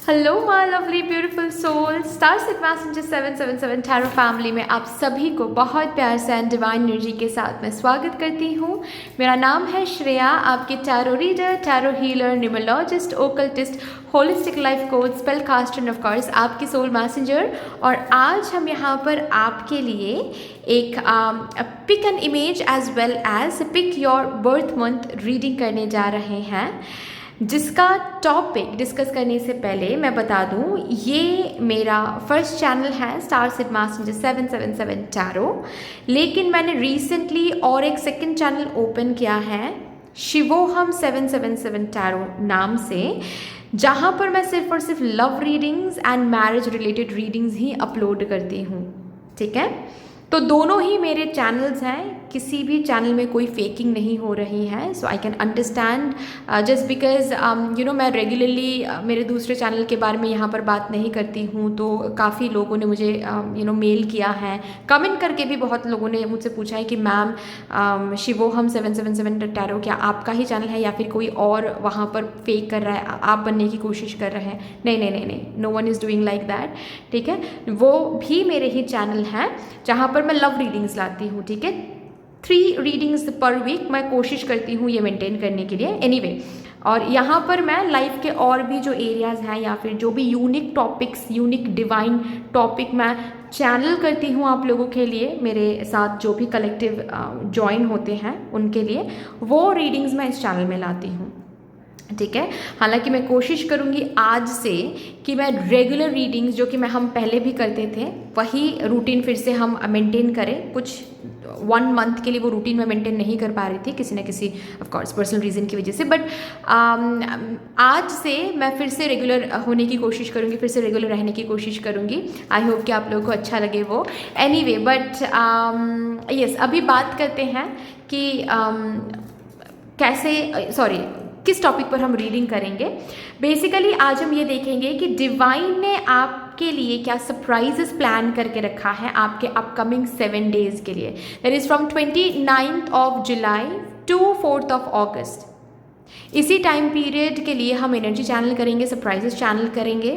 Hello my lovely beautiful soul, star set messenger 777 tarot family में आप सभी को बहुत प्यार से एंड डिवाइन एनर्जी के साथ मैं स्वागत करती हूँ। मेरा नाम है श्रेया, आपके tarot reader, tarot healer, numerologist, occultist, holistic life coach, spell caster and of course आपकी सोल मैसेंजर। और आज हम यहाँ पर आपके लिए एक pick an image as well as pick your birth month reading करने जा रहे हैं, जिसका टॉपिक डिस्कस करने से पहले मैं बता दूं, ये मेरा फर्स्ट चैनल है स्टार सेट मैसेंजर 777 टैरो, लेकिन मैंने रिसेंटली और एक सेकंड चैनल ओपन किया है शिवोहम 777 टैरो नाम से, जहां पर मैं सिर्फ और सिर्फ love readings and marriage related readings he upload करती हूँ। ठीक है, तो दोनों ही मेरे चैनल्स हैं, किसी भी चैनल में कोई फेकिंग नहीं हो रही है। So I can understand just because मैं रेगुलरली मेरे दूसरे चैनल के बारे में यहाँ पर बात नहीं करती हूँ, तो काफ़ी लोगों ने मुझे मेल किया है, कमेंट करके भी बहुत लोगों ने मुझसे पूछा है कि मैम शिवोहम 777 टैरो क्या आपका ही चैनल है या फिर कोई और वहाँ पर फेक कर रहा है, आप बनने की कोशिश कर रहे हैं। नहीं नहीं नहीं नहीं, no one is doing like that. ठीक है, वो भी मेरे ही चैनल हैं जहाँ पर मैं लव रीडिंग्स लाती हूँ। ठीक है, 3 रीडिंग्स पर वीक मैं कोशिश करती हूँ ये मेंटेन करने के लिए। एनीवे, और यहाँ पर मैं लाइफ के और भी जो एरियाज़ हैं या फिर जो भी unique topics, unique divine topic मैं चैनल करती हूँ आप लोगों के लिए, मेरे साथ जो भी कलेक्टिव ज्वाइन होते हैं उनके लिए, वो रीडिंग्स मैं इस चैनल में लाती हूँ। ठीक है, हालांकि मैं कोशिश करूंगी आज से कि मैं रेगुलर रीडिंग्स जो कि हम पहले भी करते थे वही रूटीन फिर से हम मेंटेन करें। कुछ 1 मंथ के लिए वो रूटीन मैं मेंटेन नहीं कर पा रही थी किसी न किसी ऑफ कोर्स पर्सनल रीज़न की वजह से, बट आज से मैं फिर से रेगुलर होने की कोशिश करूँगी, फिर से रेगुलर रहने की कोशिश करूँगी। आई होप कि आप लोगों को अच्छा लगे वो। एनीवे, बट यस, अभी बात करते हैं कि किस टॉपिक पर हम रीडिंग करेंगे। बेसिकली आज हम ये देखेंगे कि डिवाइन ने आपके लिए क्या सरप्राइजेस प्लान करके रखा है आपके अपकमिंग 7 डेज के लिए। That is from 29th of July to 4th of August. इसी टाइम पीरियड के लिए हम एनर्जी चैनल करेंगे, सरप्राइजेस चैनल करेंगे।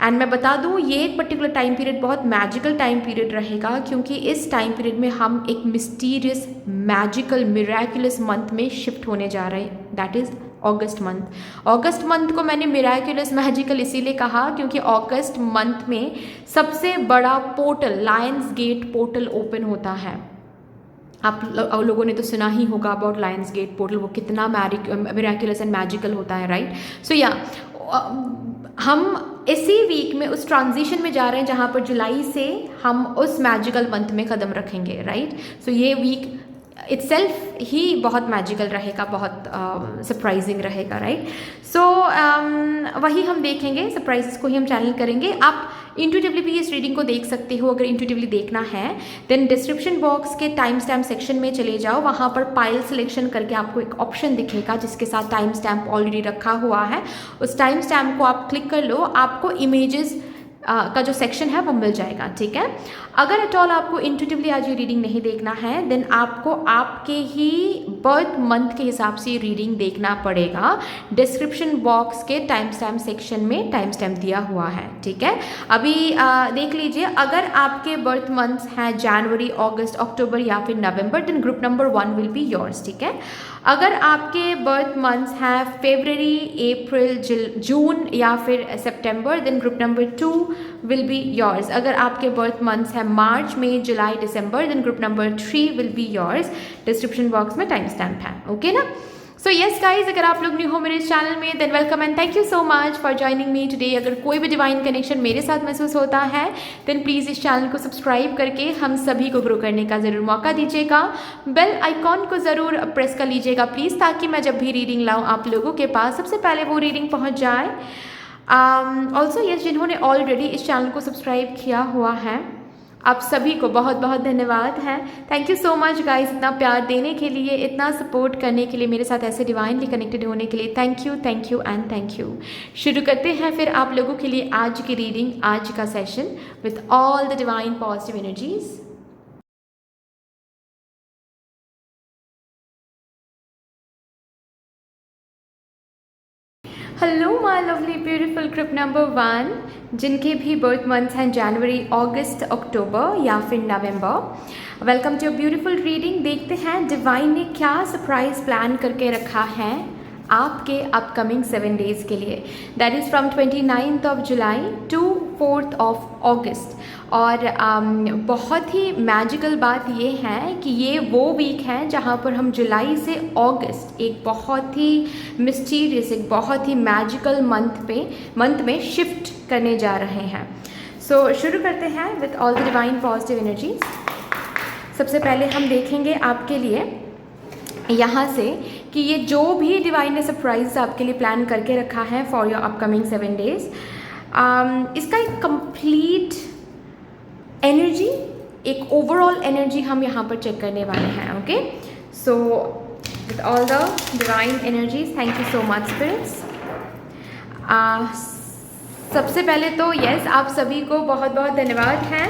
एंड मैं बता दूं, ये एक पर्टिकुलर टाइम पीरियड बहुत मैजिकल टाइम पीरियड रहेगा, क्योंकि इस टाइम पीरियड में हम एक मिस्टीरियस, मैजिकल, मिराकुलस मंथ में शिफ्ट होने जा रहे हैं, that is August month. August month को मैंने मिराकुलस, मैजिकल इसीलिए कहा क्योंकि अगस्त मंथ में सबसे बड़ा portal, lions gate portal open होता है। आप लोगों ने तो सुना ही होगा अबाउट लायंस गेट पोर्टल, वो कितना मिराकुलस एंड मैजिकल होता है, राइट। सो या हम इसी वीक में उस ट्रांजिशन में जा रहे हैं जहाँ पर जुलाई से हम उस मैजिकल मंथ में कदम रखेंगे, राइट। सो ये वीक इट्सेल्फ ही बहुत मैजिकल रहेगा, बहुत सरप्राइजिंग रहेगा, राइट। सो वही हम देखेंगे, सरप्राइजेस को ही हम चैनल करेंगे। आप इंट्यूटिवली भी इस रीडिंग को देख सकते हो। अगर इंट्यूटिवली देखना है देन डिस्क्रिप्शन बॉक्स के टाइम स्टैम्प सेक्शन में चले जाओ, वहाँ पर पाइल सिलेक्शन करके आपको एक ऑप्शन दिखेगा जिसके साथ टाइम स्टैम्प ऑलरेडी रखा हुआ है। उस टाइम स्टैम्प को आप क्लिक कर लो, आपको इमेजेस का जो सेक्शन है वो मिल जाएगा। ठीक है, अगर एट ऑल आपको इंट्यूटिवली आज ये रीडिंग नहीं देखना है देन आपको आपके ही बर्थ मंथ के हिसाब से रीडिंग देखना पड़ेगा। डिस्क्रिप्शन बॉक्स के टाइम स्टैम्प सेक्शन में टाइम स्टैम्प दिया हुआ है। ठीक है, अभी देख लीजिए, अगर आपके बर्थ मंथ्स हैं जनवरी, अगस्त, अक्टूबर या फिर नवंबर, then group number 1 will be yours. ठीक है, अगर आपके बर्थ मंथ्स हैं फरवरी, अप्रैल, जून या फिर सितंबर, then group number 2 will be yours. अगर आपके बर्थ मंथ्स हैं मार्च, मई, जुलाई, दिसंबर, then group number 3 will be yours. Description box में टाइम स्टैम्प है। ओके ना। सो यस गाइज, अगर आप लोग न्यू हो मेरे इस चैनल में than welcome and thank you so much for joining me today. अगर कोई भी डिवाइन कनेक्शन मेरे साथ महसूस होता है देन प्लीज़ इस चैनल को सब्सक्राइब करके हम सभी को ग्रो करने का ज़रूर मौका दीजिएगा। बेल आइकॉन को ज़रूर प्रेस कर लीजिएगा प्लीज़, ताकि मैं जब भी रीडिंग लाऊँ आप लोगों के पास सबसे पहले वो रीडिंग पहुँच जाए। ऑल्सो यस, जिन्होंने ऑलरेडी इस चैनल को सब्सक्राइब किया हुआ है आप सभी को बहुत बहुत धन्यवाद है। Thank you so much guys, इतना प्यार देने के लिए, इतना सपोर्ट करने के लिए, मेरे साथ ऐसे डिवाइनली कनेक्टेड होने के लिए thank you and thank you. शुरू करते हैं फिर आप लोगों के लिए आज की रीडिंग, आज का session with all the divine positive energies. Hello my lovely beautiful group number 1, जिनके भी बर्थ मंथ्स हैं जनवरी, अगस्त, अक्टूबर या फिर नवंबर। Welcome to beautiful reading. देखते हैं डिवाइन ने क्या सरप्राइज प्लान करके रखा है आपके अपकमिंग 7 डेज़ के लिए। That is from 29th of July to 4th of August. और बहुत ही मैजिकल बात ये है कि ये वो वीक है जहाँ पर हम जुलाई से अगस्त एक बहुत ही मिस्टीरियस, एक बहुत ही मैजिकल मंथ में शिफ्ट करने जा रहे हैं। सो शुरू करते हैं with all the divine positive energies. सबसे पहले हम देखेंगे आपके लिए यहाँ से कि ये जो भी डिवाइन ने सरप्राइज आपके लिए प्लान करके रखा है फॉर योर अपकमिंग 7 डेज, इसका एक कंप्लीट एनर्जी, एक ओवरऑल एनर्जी हम यहाँ पर चेक करने वाले हैं। Okay, so with all the divine energies, thank you so much spirits. सबसे पहले तो यस, आप सभी को बहुत बहुत धन्यवाद हैं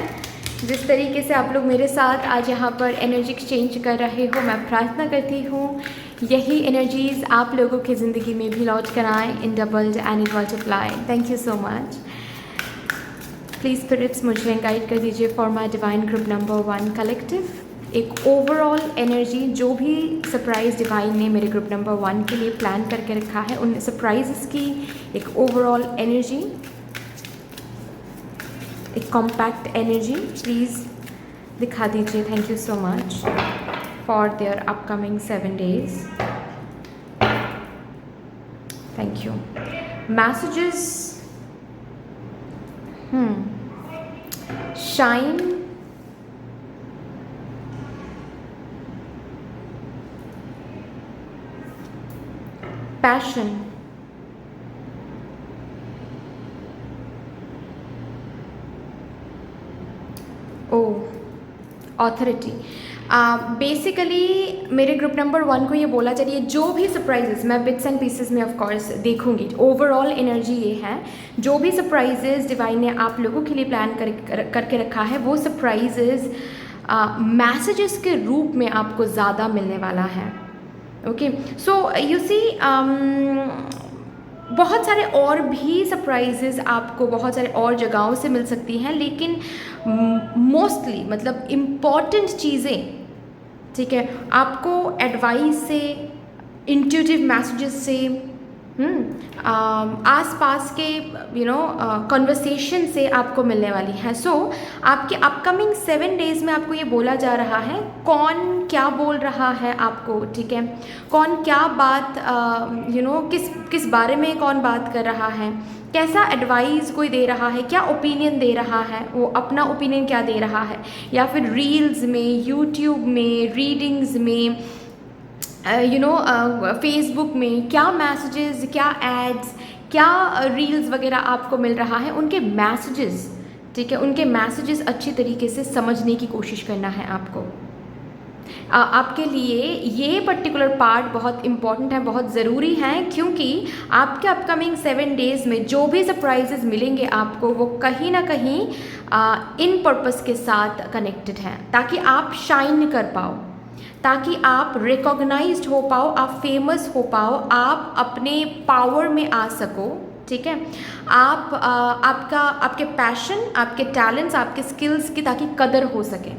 जिस तरीके से आप लोग मेरे साथ आज यहाँ पर एनर्जी एक्सचेंज कर रहे हो। मैं प्रार्थना करती हूँ यही एनर्जीज़ आप लोगों की ज़िंदगी में भी लॉन्च कराएं in doubled and in multiply. Thank you so much. Please spirits मुझे गाइड कर दीजिए for my divine group number 1 collective. एक ओवरऑल एनर्जी जो भी सरप्राइज डिवाइन ने मेरे ग्रुप नंबर 1 के लिए प्लान करके रखा है, उन सरप्राइजेस की एक ओवरऑल एनर्जी, एक कॉम्पैक्ट एनर्जी प्लीज़ दिखा दीजिए। Thank you so much for their upcoming 7 days. Thank you. Messages, shine, passion, authority. Basically मेरे ग्रुप नंबर 1 को ये बोला चलिए, जो भी सरप्राइजेस मैं बिट्स एंड पीसेस में ऑफ कोर्स देखूंगी, ओवरऑल एनर्जी ये है, जो भी सरप्राइजेस डिवाइन ने आप लोगों के लिए प्लान करके रखा है, वो सरप्राइजेस मैसेजेस के रूप में आपको ज़्यादा मिलने वाला है। ओके, सो यू सी बहुत सारे और भी सरप्राइजेस आपको बहुत सारे और जगहों से मिल सकती हैं, लेकिन मोस्टली मतलब इम्पॉर्टेंट चीज़ें, ठीक है, आपको एडवाइस से, इंट्यूटिव मैसेजेस से, आसपास के कन्वर्सेशन से आपको मिलने वाली है। सो आपके अपकमिंग 7 डेज़ में आपको ये बोला जा रहा है कौन क्या बोल रहा है आपको, ठीक है, कौन क्या बात किस बारे में कौन बात कर रहा है, कैसा एडवाइस कोई दे रहा है, क्या ओपिनियन दे रहा है, वो अपना ओपिनियन क्या दे रहा है, या फिर रील्स में, यूट्यूब में, रीडिंग्स में, फेसबुक में क्या मैसेजेस, क्या एड्स, क्या रील्स वगैरह आपको मिल रहा है, उनके मैसेजेस, ठीक है, उनके मैसेजेस अच्छी तरीके से समझने की कोशिश करना है आपको। आपके लिए ये पर्टिकुलर पार्ट बहुत इम्पॉर्टेंट है, बहुत ज़रूरी है, क्योंकि आपके अपकमिंग 7 डेज़ में जो भी सरप्राइजेस मिलेंगे आपको, वो कहीं ना कहीं इन पर्पस के साथ कनेक्टेड हैं, ताकि आप शाइन कर पाओ, ताकि आप रिकॉग्नाइज्ड हो पाओ, आप फेमस हो पाओ, आप अपने पावर में आ सको, ठीक है, आप आपके पैशन, आपके टैलेंट्स, आपके स्किल्स की ताकि कदर हो सके,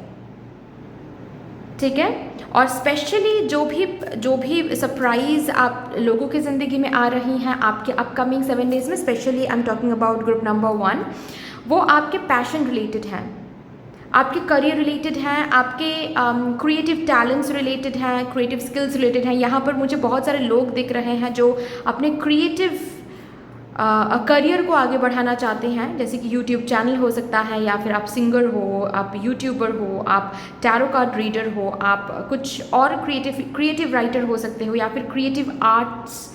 ठीक है। और स्पेशली जो भी सरप्राइज आप लोगों की ज़िंदगी में आ रही हैं आपके अपकमिंग 7 डेज़ में, specially I am talking about group number 1, वो आपके पैशन रिलेटेड हैं, आपके करियर रिलेटेड हैं, आपके क्रिएटिव टैलेंट्स रिलेटेड हैं, क्रिएटिव स्किल्स रिलेटेड हैं। यहाँ पर मुझे बहुत सारे लोग दिख रहे हैं जो अपने क्रिएटिव करियर को आगे बढ़ाना चाहते हैं, जैसे कि यूट्यूब चैनल हो सकता है, या फिर आप सिंगर हो, आप यूट्यूबर हो, आप टैरो कार्ड रीडर हो, आप कुछ और क्रिएटिव राइटर हो सकते हो, या फिर क्रिएटिव आर्ट्स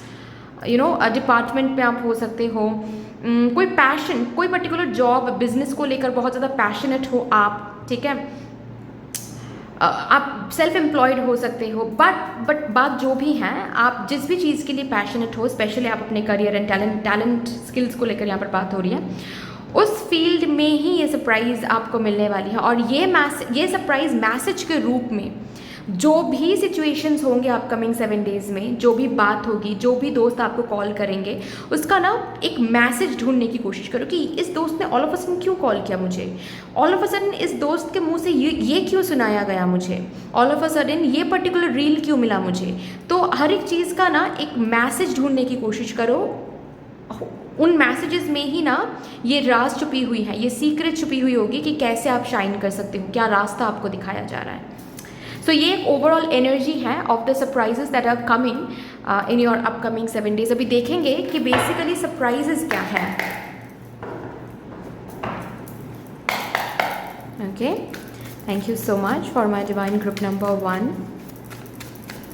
डिपार्टमेंट में आप हो सकते हो। कोई पैशन, कोई पर्टिकुलर जॉब, बिजनेस को लेकर बहुत ज़्यादा पैशनेट हो आप, ठीक है, आप सेल्फ एम्प्लॉयड हो सकते हो, बट बात जो भी है, आप जिस भी चीज़ के लिए पैशनेट हो, स्पेशली आप अपने करियर एंड टैलेंट स्किल्स को लेकर यहाँ पर बात हो रही है, उस फील्ड में ही ये सरप्राइज़ आपको मिलने वाली है। और ये सरप्राइज़ मैसेज के रूप में जो भी सिचुएशंस होंगे अपकमिंग 7 डेज़ में, जो भी बात होगी, जो भी दोस्त आपको कॉल करेंगे, उसका ना एक मैसेज ढूंढने की कोशिश करो कि इस दोस्त ने ऑल ऑफ अ सडन क्यों कॉल किया मुझे, ऑल ऑफ अ सडन इस दोस्त के मुंह से ये क्यों सुनाया गया मुझे, ऑल ऑफ अ सडन ये पर्टिकुलर रील क्यों मिला मुझे। तो हर एक चीज़ का ना एक मैसेज ढूंढने की कोशिश करो। उन मैसेजेस में ही ना ये राज छुपी हुई है, ये सीक्रेट छुपी हुई होगी कि कैसे आप शाइन कर सकते हो, क्या रास्ता आपको दिखाया जा रहा है। सो ये एक ओवरऑल एनर्जी है of the surprises that are coming in your upcoming 7 days. अभी देखेंगे कि बेसिकली सरप्राइजेस क्या है। Okay, thank you so much for my divine group number 1।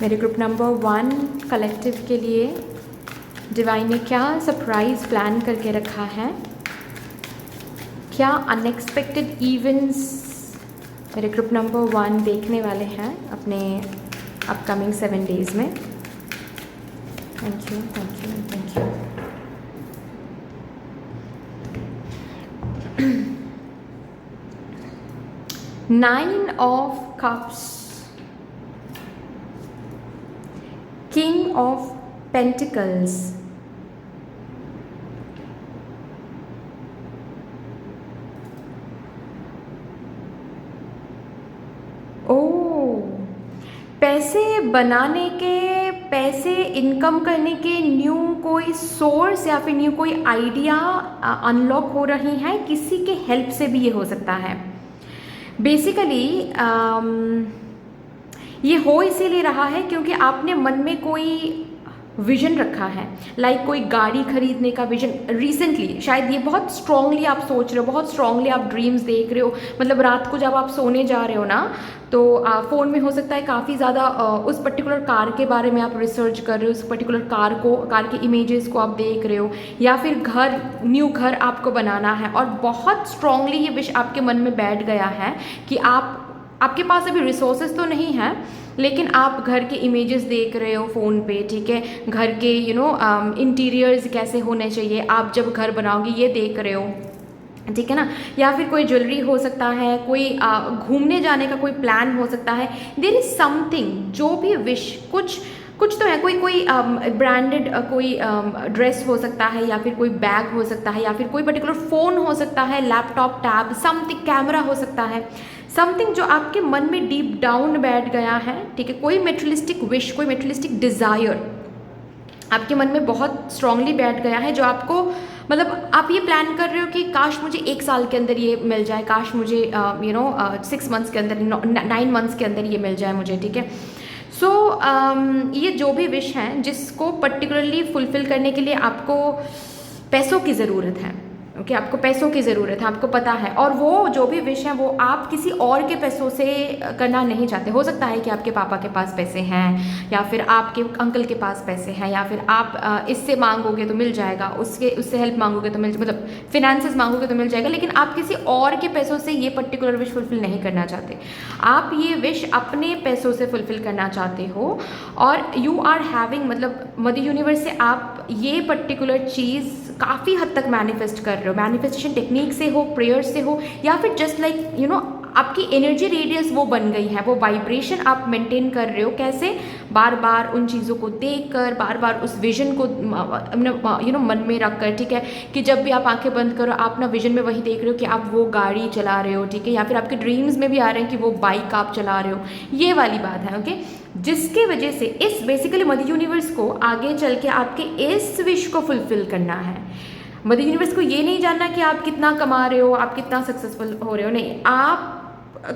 मेरे ग्रुप नंबर 1 कलेक्टिव के लिए डिवाइन ने क्या सरप्राइज प्लान करके रखा है, क्या अनएक्सपेक्टेड इवेंट्स मेरे ग्रुप नंबर 1 देखने वाले हैं अपने अपकमिंग 7 डेज़ में। Thank you, thank you, thank you. Nine of cups, king of pentacles, पैसे बनाने के, पैसे इनकम करने के न्यू कोई सोर्स या फिर न्यू कोई आइडिया अनलॉक हो रही हैं, किसी के हेल्प से भी ये हो सकता है। बेसिकली ये हो इसीलिए रहा है क्योंकि आपने मन में कोई विजन रखा है, लाइक कोई गाड़ी खरीदने का विजन रिसेंटली, शायद ये बहुत स्ट्रांगली आप सोच रहे हो, बहुत स्ट्रांगली आप ड्रीम्स देख रहे हो। मतलब रात को जब आप सोने जा रहे हो ना, तो फ़ोन में हो सकता है काफ़ी ज़्यादा उस पर्टिकुलर कार के बारे में आप रिसर्च कर रहे हो, उस पर्टिकुलर कार के इमेजेस को आप देख रहे हो, या फिर न्यू घर आपको बनाना है और बहुत स्ट्रांगली ये विश आपके मन में बैठ गया है कि आपके पास अभी रिसोर्सेज तो नहीं है, लेकिन आप घर के इमेजेस देख रहे हो फ़ोन पे, ठीक है, घर के इंटीरियर्स कैसे होने चाहिए, आप जब घर बनाओगे ये देख रहे हो, ठीक है ना। या फिर कोई ज्वेलरी हो सकता है, कोई घूमने जाने का कोई प्लान हो सकता है। देयर इज़ समथिंग, जो भी विश कुछ तो है, कोई ब्रांडेड कोई ड्रेस हो सकता है, या फिर कोई बैग हो सकता है, या फिर कोई पर्टिकुलर फ़ोन हो सकता है, लैपटॉप, टैब, समथिंग, कैमरा हो सकता है, समथिंग जो आपके मन में डीप डाउन बैठ गया है, ठीक है। कोई मेटेरियलिस्टिक विश, कोई मेटेरियलिस्टिक डिज़ायर आपके मन में बहुत स्ट्रांगली बैठ गया है, जो आपको मतलब आप ये प्लान कर रहे हो कि काश मुझे 1 साल के अंदर ये मिल जाए, काश मुझे 6 मंथ्स के अंदर, 9 मंथ्स के अंदर ये मिल जाए मुझे, ठीक है। सो ये जो भी विश हैं जिसको पर्टिकुलरली फुलफ़िल करने के लिए आपको पैसों की ज़रूरत है, ओके, आपको पैसों की ज़रूरत है, आपको पता है, और वो जो भी विश है वो आप किसी और के पैसों से करना नहीं चाहते। हो सकता है कि आपके पापा के पास पैसे हैं, या फिर आपके अंकल के पास पैसे हैं, या फिर आप इससे मांगोगे तो मिल जाएगा, उससे हेल्प मांगोगे तो मतलब फिनेंसेस मांगोगे तो मिल जाएगा, लेकिन आप किसी और के पैसों से ये पर्टिकुलर विश फुलफ़िल नहीं करना चाहते। आप ये विश अपने पैसों से फुलफ़िल करना चाहते हो, और यू आर हैविंग, मतलब मदर यूनिवर्स से आप ये पर्टिकुलर चीज़ काफ़ी हद तक मैनिफेस्ट कर रहे हो। मैनिफेस्टेशन टेक्निक से हो, प्रेयर से हो, या फिर जस्ट लाइक आपकी एनर्जी रेडियस वो बन गई है, वो वाइब्रेशन आप मेंटेन कर रहे हो। कैसे? बार बार उन चीज़ों को देखकर, बार बार उस विजन को मन में रख कर, ठीक है, कि जब भी आप आंखें बंद करो आप ना विजन में वही देख रहे हो कि आप वो गाड़ी चला रहे हो, ठीक है, या फिर आपके ड्रीम्स में भी आ रहे हैं कि वो बाइक आप चला रहे हो, ये वाली बात है, ओके। जिसकी वजह से इस बेसिकली मदर यूनिवर्स को आगे चल के आपके इस विश को फुलफ़िल करना है। मदर यूनिवर्स को ये नहीं जानना कि आप कितना कमा रहे हो, आप कितना सक्सेसफुल हो रहे हो, नहीं, आप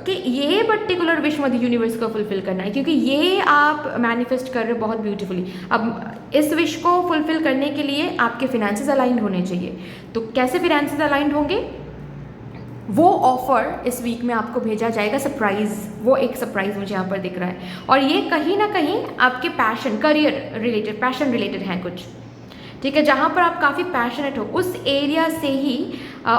कि ये पर्टिकुलर विश मदर यूनिवर्स को फुलफ़िल करना है, क्योंकि ये आप मैनिफेस्ट कर रहे हो बहुत ब्यूटीफुली। अब इस विश को फुलफ़िल करने के लिए आपके फिनेंसेस अलाइंड होने चाहिए। तो कैसे फिनेंसेस अलाइंड होंगे? वो ऑफ़र इस वीक में आपको भेजा जाएगा, सरप्राइज़, वो एक सरप्राइज़ मुझे यहाँ पर दिख रहा है, और ये कहीं ना कहीं आपके passion, career related, passion related है कुछ, ठीक है, जहाँ पर आप काफ़ी पैशनेट हो, उस एरिया से ही,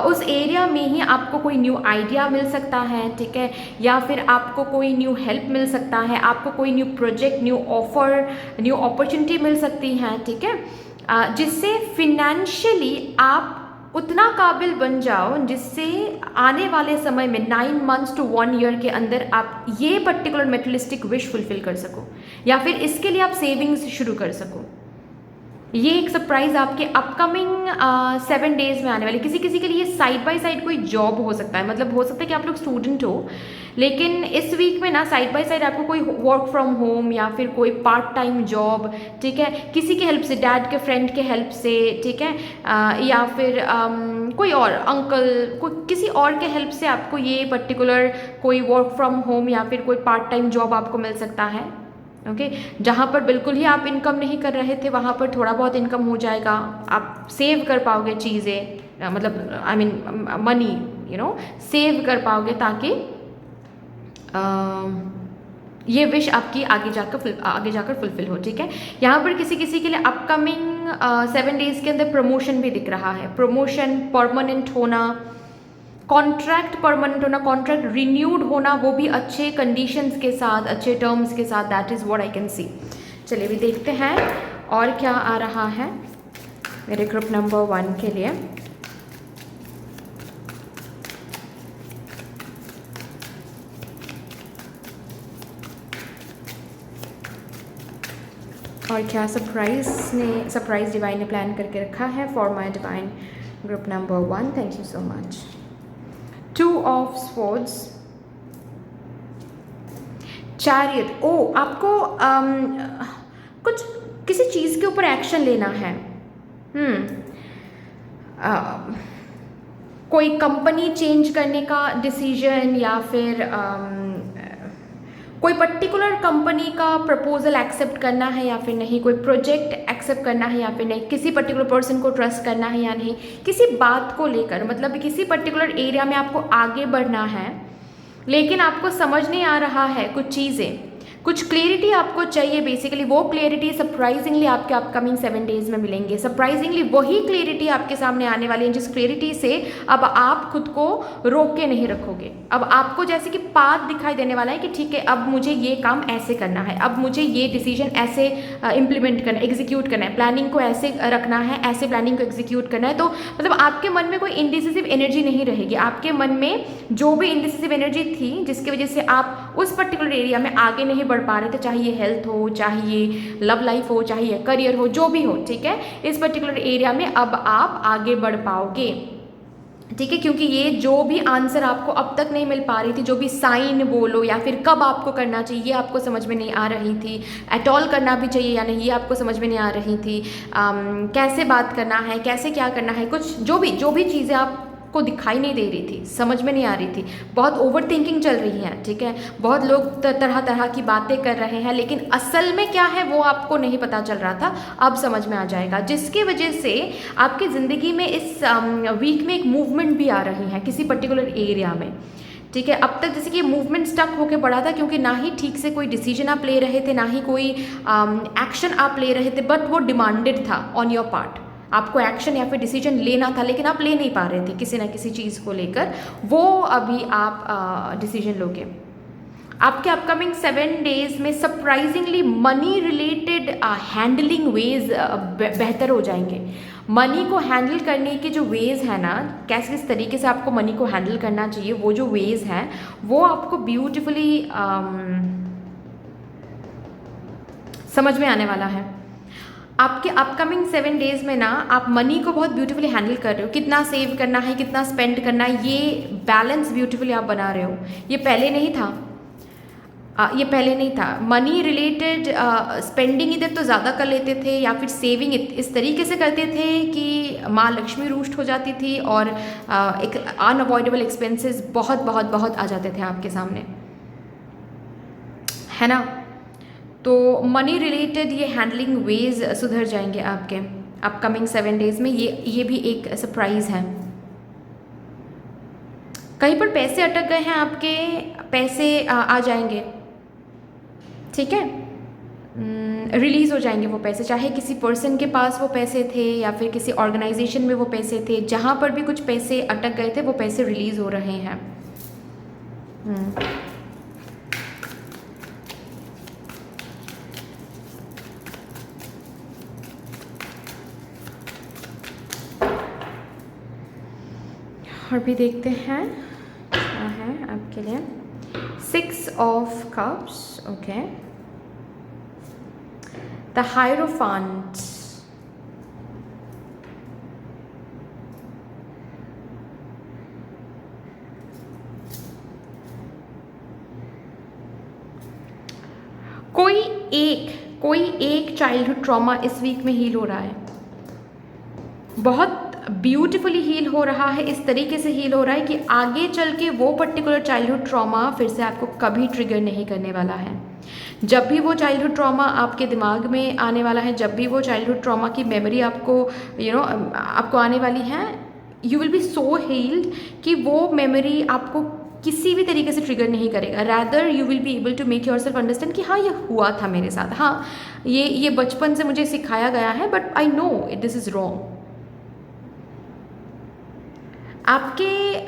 उस एरिया में ही आपको कोई न्यू आइडिया मिल सकता है, ठीक है, या फिर आपको कोई न्यू हेल्प मिल सकता है, आपको कोई new project, new offer, new opportunity मिल सकती है, ठीक है, जिससे फिनेंशियली आप उतना काबिल बन जाओ जिससे आने वाले समय में 9 मंथ्स टू 1 ईयर के अंदर आप ये पर्टिकुलर मेटलिस्टिक विश फुलफिल कर सको, या फिर इसके लिए आप सेविंग्स शुरू कर सको। ये एक सरप्राइज आपके अपकमिंग 7 डेज में आने वाले। किसी किसी के लिए साइड बाय साइड कोई जॉब हो सकता है, मतलब हो सकता है कि आप लोग स्टूडेंट हो, लेकिन इस वीक में ना साइड बाय साइड आपको कोई वर्क फ्रॉम होम या फिर कोई पार्ट टाइम जॉब, ठीक है, किसी के हेल्प से, डैड के फ्रेंड के हेल्प से, ठीक है, या फिर कोई और अंकल, कोई किसी और के हेल्प से आपको ये पर्टिकुलर कोई वर्क फ्रॉम होम या फिर कोई पार्ट टाइम जॉब आपको मिल सकता है। ओके, जहाँ पर बिल्कुल ही आप इनकम नहीं कर रहे थे वहाँ पर थोड़ा बहुत इनकम हो जाएगा, आप सेव कर पाओगे चीज़ें, मतलब आई मीन मनी, सेव कर पाओगे, ताकि ये विश आपकी आगे जाकर फुलफिल हो। ठीक है, यहाँ पर किसी किसी के लिए अपकमिंग 7 डेज के अंदर प्रमोशन भी दिख रहा है, प्रमोशन परमानेंट होना, कॉन्ट्रैक्ट परमानेंट होना, कॉन्ट्रैक्ट रिन्यूड होना, वो भी अच्छे कंडीशंस के साथ, अच्छे टर्म्स के साथ। That is what I can see. चलिए भी देखते हैं और क्या आ रहा है मेरे ग्रुप नंबर 1 के लिए। और क्या सरप्राइज डिवाइन ने प्लान करके रखा है for my divine group number 1। Thank you so much. 2 of swords, chariot. ओ, आपको कुछ किसी चीज़ के ऊपर एक्शन लेना है। कोई कंपनी चेंज करने का डिसीजन, या फिर कोई पर्टिकुलर कंपनी का प्रपोजल एक्सेप्ट करना है या फिर नहीं, कोई प्रोजेक्ट एक्सेप्ट करना है या फिर नहीं, किसी पर्टिकुलर पर्सन को ट्रस्ट करना है या नहीं, किसी बात को लेकर, मतलब किसी पर्टिकुलर एरिया में आपको आगे बढ़ना है, लेकिन आपको समझ नहीं आ रहा है कुछ चीज़ें, कुछ क्लियरिटी आपको चाहिए। बेसिकली वो क्लियरिटी सरप्राइजिंगली आपके अपकमिंग 7 डेज में मिलेंगे। सरप्राइजिंगली वही क्लियरिटी आपके सामने आने वाली है जिस क्लियरिटी से अब आप खुद को रोक के नहीं रखोगे। अब आपको जैसे कि पाथ दिखाई देने वाला है कि ठीक है, अब मुझे ये काम ऐसे करना है, अब मुझे ये डिसीजन ऐसे इम्प्लीमेंट करना है, एग्जीक्यूट करना है, प्लानिंग को ऐसे रखना है, ऐसे प्लानिंग को एग्जीक्यूट करना है। तो मतलब आपके मन में कोई इनडिसिसिव एनर्जी नहीं रहेगी। आपके मन में जो भी इनडिसिसिव एनर्जी थी जिसकी वजह से आप उस पर्टिकुलर एरिया में आगे नहीं बढ़ पा रहे थे, चाहे ये हेल्थ हो, चाहे ये लव लाइफ हो, चाहे ये करियर हो, जो भी हो, ठीक है, इस पर्टिकुलर एरिया में अब आप आगे बढ़ पाओगे। ठीक है, क्योंकि ये जो भी आंसर आपको अब तक नहीं मिल पा रही थी, जो भी साइन बोलो या फिर कब आपको करना चाहिए, ये आपको समझ में नहीं आ रही थी, एट ऑल करना भी चाहिए या नहीं, ये आपको समझ में नहीं आ रही थी, कैसे बात करना है, कैसे क्या करना है, कुछ जो भी चीज़ें आप को दिखाई नहीं दे रही थी, समझ में नहीं आ रही थी, बहुत ओवर थिंकिंग चल रही है। ठीक है, बहुत लोग तरह तरह की बातें कर रहे हैं, लेकिन असल में क्या है वो आपको नहीं पता चल रहा था, अब समझ में आ जाएगा, जिसकी वजह से आपकी ज़िंदगी में इस वीक में एक मूवमेंट भी आ रही है किसी पर्टिकुलर एरिया में। ठीक है, अब तक जैसे कि मूवमेंट स्टक होकर पड़ा था, क्योंकि ना ही ठीक से कोई डिसीजन आप ले रहे थे, ना ही कोई एक्शन आप ले रहे थे, बट वो डिमांडेड था ऑन योर पार्ट। आपको एक्शन या फिर डिसीजन लेना था, लेकिन आप ले नहीं पा रहे थे किसी ना किसी चीज़ को लेकर, वो अभी आप डिसीजन लोगे। आपके अपकमिंग 7 डेज में surprisingly money related handling ways बेहतर हो जाएंगे। मनी को हैंडल करने के जो वेज है ना, कैसे किस तरीके से आपको मनी को हैंडल करना चाहिए, वो जो वेज हैं वो आपको ब्यूटिफुली समझ में आने वाला है। आपके अपकमिंग 7 डेज में ना आप मनी को बहुत ब्यूटीफुली हैंडल कर रहे हो, कितना सेव करना है, कितना स्पेंड करना है, ये बैलेंस ब्यूटीफुली आप बना रहे हो। ये पहले नहीं था। मनी रिलेटेड स्पेंडिंग इधर तो ज़्यादा कर लेते थे, या फिर सेविंग इस तरीके से करते थे कि माँ लक्ष्मी रुष्ट हो जाती थी और एक अनअवॉइडेबल एक्सपेंसेस बहुत आ जाते थे आपके सामने, है ना। तो मनी रिलेटेड ये हैंडलिंग वेज सुधर जाएंगे आपके अपकमिंग 7 डेज में। ये भी एक सरप्राइज़ है। कहीं पर पैसे अटक गए हैं आपके, पैसे आ जाएंगे, ठीक है, रिलीज़ हो जाएंगे वो पैसे, चाहे किसी पर्सन के पास वो पैसे थे या फिर किसी ऑर्गेनाइजेशन में वो पैसे थे, जहाँ पर भी कुछ पैसे अटक गए थे वो पैसे रिलीज़ हो रहे हैं। और भी देखते हैं क्या है आपके लिए। 6 ऑफ कप्स, ओके। द हायरोफांट, कोई एक चाइल्डहुड ट्रॉमा इस वीक में हील हो रहा है, बहुत ब्यूटीफुली हील हो रहा है, इस तरीके से हील हो रहा है कि आगे चल के वो पर्टिकुलर चाइल्डहुड ट्रॉमा फिर से आपको कभी ट्रिगर नहीं करने वाला है। जब भी वो चाइल्डहुड ट्रॉमा आपके दिमाग में आने वाला है, जब भी वो चाइल्डहुड ट्रॉमा की मेमोरी आपको आपको आने वाली है, you will be so healed कि वो मेमोरी आपको किसी भी तरीके से ट्रिगर नहीं kरेगा। Rather you will be able to make yourself understand कि हाँ ये हुआ था मेरे साथ, हाँ ये बचपन से मुझे सिखाया गया है, but I know this is wrong. आपके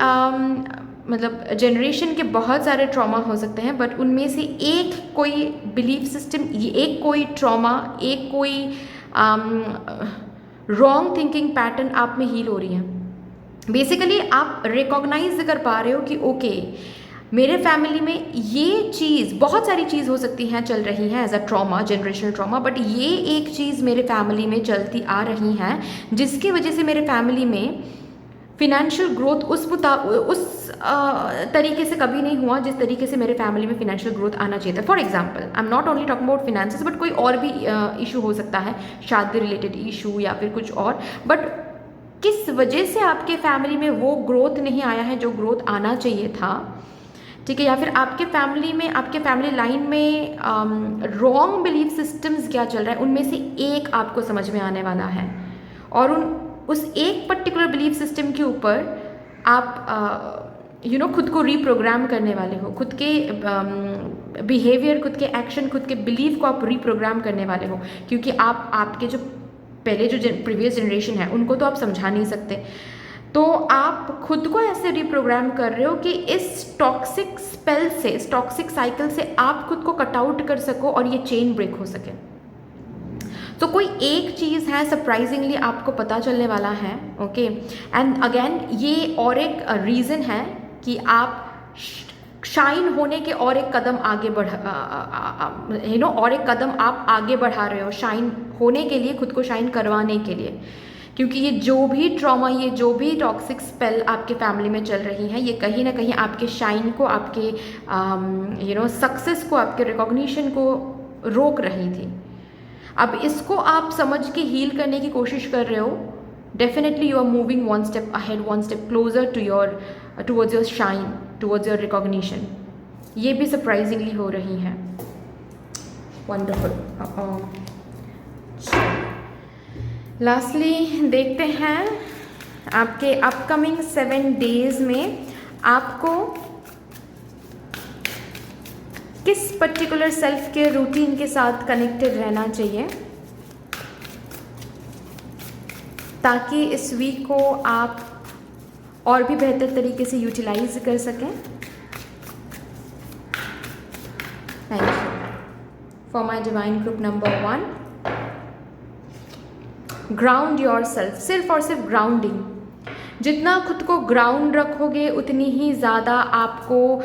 मतलब जनरेशन के बहुत सारे ट्रॉमा हो सकते हैं, बट उनमें से एक कोई बिलीफ सिस्टम, एक कोई ट्रॉमा, एक कोई रॉन्ग थिंकिंग पैटर्न आप में हील हो रही है। बेसिकली आप रिकॉग्नाइज कर पा रहे हो कि ओके मेरे फैमिली में ये चीज़, बहुत सारी चीज़ हो सकती हैं चल रही हैं as a trauma, generational trauma, but ये एक चीज़ मेरे फैमिली में चलती आ रही है जिसकी वजह से मेरे फैमिली में फिनेंशियल ग्रोथ उस तरीके से कभी नहीं हुआ जिस तरीके से मेरे फैमिली में फिनेंशियल ग्रोथ आना चाहिए था। For example, I am not only talking about finances, but कोई और भी इशू हो सकता है, शादी रिलेटेड इशू या फिर कुछ और, बट किस वजह से आपके फैमिली में वो ग्रोथ नहीं आया है जो ग्रोथ आना चाहिए था, ठीक है, या फिर आपके फैमिली में, आपके फैमिली लाइन में रॉन्ग बिलीफ सिस्टम्स क्या चल रहा है, उनमें से एक आपको समझ में आने वाला है। और उस एक पर्टिकुलर बिलीफ सिस्टम के ऊपर आप खुद को रीप्रोग्राम करने वाले हो, खुद के बिहेवियर, खुद के एक्शन, खुद के बिलीव को आप रीप्रोग्राम करने वाले हो, क्योंकि आपके जो पहले जो प्रीवियस जनरेशन है उनको तो आप समझा नहीं सकते, तो आप खुद को ऐसे रीप्रोग्राम कर रहे हो कि इस टॉक्सिक स्पेल से, इस टॉक्सिक साइकिल से आप खुद को कट आउट कर सको और ये चेन ब्रेक हो सके। तो कोई एक चीज़ है सरप्राइजिंगली आपको पता चलने वाला है, ओके। एंड अगेन ये और एक रीज़न है कि आप शाइन होने के और एक कदम आगे और एक कदम आप आगे बढ़ा रहे हो शाइन होने के लिए, खुद को शाइन करवाने के लिए, क्योंकि ये जो भी ट्रॉमा, ये जो भी टॉक्सिक स्पेल आपके फैमिली में चल रही है, ये कहीं ना कहीं आपके शाइन को, आपके सक्सेस को, आपके रिकॉग्निशन को रोक रही थी। अब इसको आप समझ के हील करने की कोशिश कर रहे हो, definitely you are moving one step ahead, one step closer towards your shine, towards your recognition. ये भी सरप्राइजिंगली हो रही है। वंडरफुल। लास्टली देखते हैं आपके अपकमिंग 7 डेज में आपको किस पर्टिकुलर सेल्फ केयर रूटीन के साथ कनेक्टेड रहना चाहिए ताकि इस वीक को आप और भी बेहतर तरीके से यूटिलाइज कर सकें। Thank you for my divine group number 1। Ground your self, सिर्फ और सिर्फ ग्राउंडिंग। जितना खुद को ग्राउंड रखोगे उतनी ही ज़्यादा आपको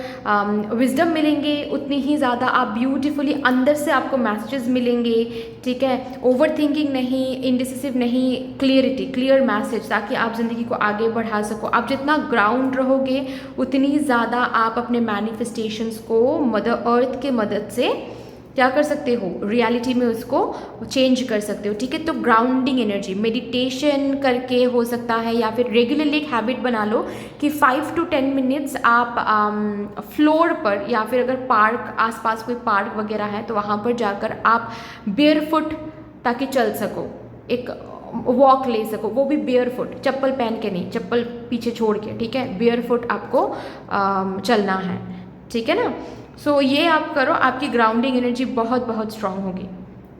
विजडम मिलेंगे, उतनी ही ज़्यादा आप ब्यूटीफुली अंदर से आपको मैसेजेस मिलेंगे, ठीक है। ओवर थिंकिंग नहीं, इंडिसिसिव नहीं, क्लियरिटी, क्लियर मैसेज, ताकि आप ज़िंदगी को आगे बढ़ा सको। आप जितना ग्राउंड रहोगे उतनी ज़्यादा आप अपने मैनिफेस्टेशंस को मदर अर्थ के मदद से क्या कर सकते हो, रियलिटी में उसको चेंज कर सकते हो, ठीक है। तो ग्राउंडिंग एनर्जी मेडिटेशन करके हो सकता है, या फिर रेगुलरली एक हैबिट बना लो कि 5 to 10 मिनट्स आप फ्लोर पर, या फिर अगर पार्क, आसपास कोई पार्क वगैरह है तो वहाँ पर जाकर आप बेयरफुट ताकि चल सको, एक वॉक ले सको, वो भी बेयरफुट, चप्पल पहन के नहीं, चप्पल पीछे छोड़ के, ठीक है। बेयरफुट आपको चलना है, ठीक है ना। सो ये आप करो, आपकी ग्राउंडिंग एनर्जी बहुत बहुत स्ट्रांग होगी।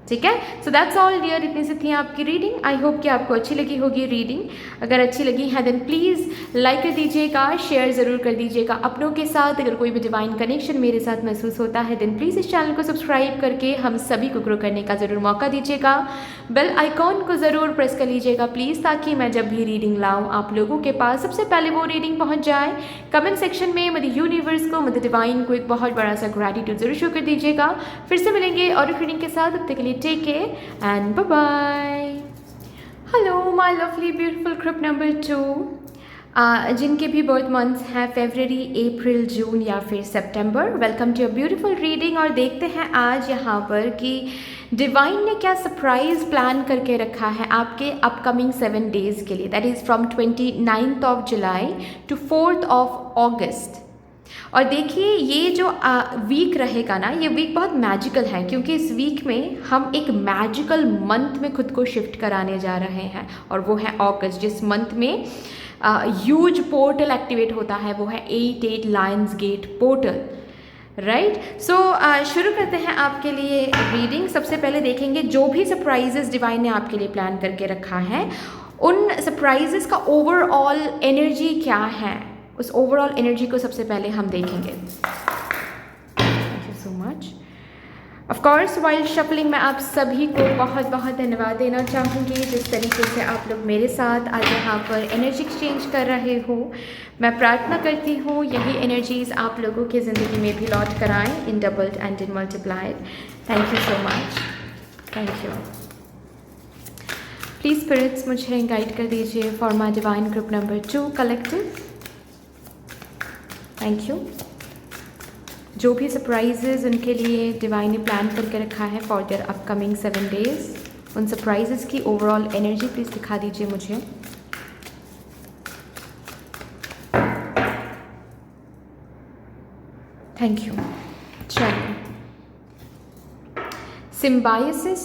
ठीक है। सो दैट्स ऑल डियर, इतनी सी थी आपकी रीडिंग। आई होप कि आपको अच्छी लगी होगी रीडिंग। अगर अच्छी लगी है देन प्लीज़ लाइक कर दीजिएगा, शेयर ज़रूर कर दीजिएगा अपनों के साथ। अगर कोई भी डिवाइन कनेक्शन मेरे साथ महसूस होता है देन प्लीज़ इस चैनल को सब्सक्राइब करके हम सभी को ग्रो करने का ज़रूर मौका दीजिएगा। बेल आइकॉन को ज़रूर प्रेस कर लीजिएगा प्लीज़, ताकि मैं जब भी रीडिंग लाऊँ आप लोगों के पास सबसे पहले वो रीडिंग पहुँच जाए। कमेंट सेक्शन में मदर यूनिवर्स को, मदर डिवाइन को एक बहुत बड़ा सा ग्रैटिट्यूड जरूर शो कर दीजिएगा। फिर से मिलेंगे और रीडिंग के साथ, तब तक के लिए take care and bye bye. Hello my lovely beautiful group number 2, जिनके भी बर्थ मंथ्स हैं फरवरी, अप्रैल, जून या फिर सितंबर, welcome to a beautiful reading. और देखते हैं आज यहाँ पर कि डिवाइन ने क्या सरप्राइज प्लान करके रखा है आपके अपकमिंग 7 डेज़ के लिए, that is from 29th of July to 4th of August. और देखिए ये जो वीक रहेगा ना, ये वीक बहुत मैजिकल है, क्योंकि इस वीक में हम एक मैजिकल मंथ में खुद को शिफ्ट कराने जा रहे हैं, और वो है अगस्त, जिस मंथ में ह्यूज पोर्टल एक्टिवेट होता है, वो है 8 लायंस गेट पोर्टल, राइट। सो शुरू करते हैं आपके लिए रीडिंग। सबसे पहले देखेंगे जो भी सरप्राइजेस डिवाइन ने आपके लिए प्लान करके रखा है, उन सरप्राइजेस का ओवरऑल एनर्जी क्या है, उस ओवरऑल एनर्जी को सबसे पहले हम देखेंगे। Thank you so much. Of course while shuffling मैं आप सभी को बहुत बहुत धन्यवाद देना चाहूँगी, जिस तरीके से आप लोग मेरे साथ आज यहाँ पर एनर्जी एक्सचेंज कर रहे हो। मैं प्रार्थना करती हूँ यही एनर्जीज आप लोगों की ज़िंदगी में भी लौट कर आएँ, in doubled and in multiplied. Thank you so much, thank you. Please spirits मुझे गाइड कर दीजिए for my divine group number 2 collective. Thank you. जो भी सरप्राइजेज उनके लिए डिवाइन ने प्लान करके रखा है फॉर देयर अपकमिंग 7 डेज़, उन सरप्राइजेज की ओवरऑल एनर्जी प्लीज़ दिखा दीजिए मुझे। Thank you. चलिए, symbiosis,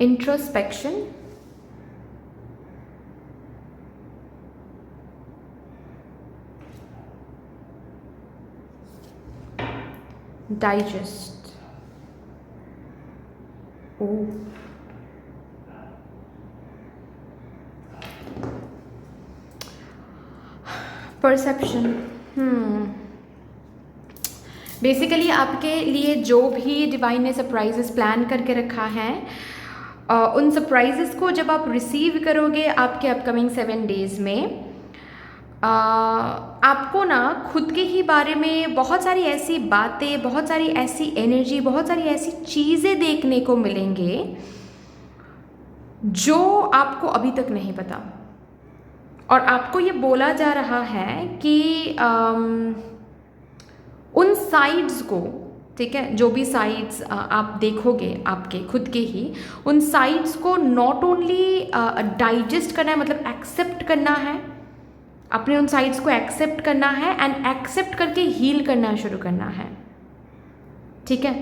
introspection, digest, perception. Basically आपके लिए जो भी डिवाइन ने सरप्राइजेस प्लान करके रखा है, उन सरप्राइजेस को जब आप रिसीव करोगे आपके अपकमिंग 7 डेज़ में, आपको ना खुद के ही बारे में बहुत सारी ऐसी बातें, बहुत सारी ऐसी एनर्जी, बहुत सारी ऐसी चीज़ें देखने को मिलेंगे जो आपको अभी तक नहीं पता। और आपको ये बोला जा रहा है कि उन साइड्स को, ठीक है, जो भी साइड्स आप देखोगे आपके खुद के ही, उन साइड्स को नॉट ओनली डाइजेस्ट करना है, मतलब एक्सेप्ट करना है, अपने उन साइड्स को एक्सेप्ट करना है एंड एक्सेप्ट करके हील करना शुरू करना है, ठीक है।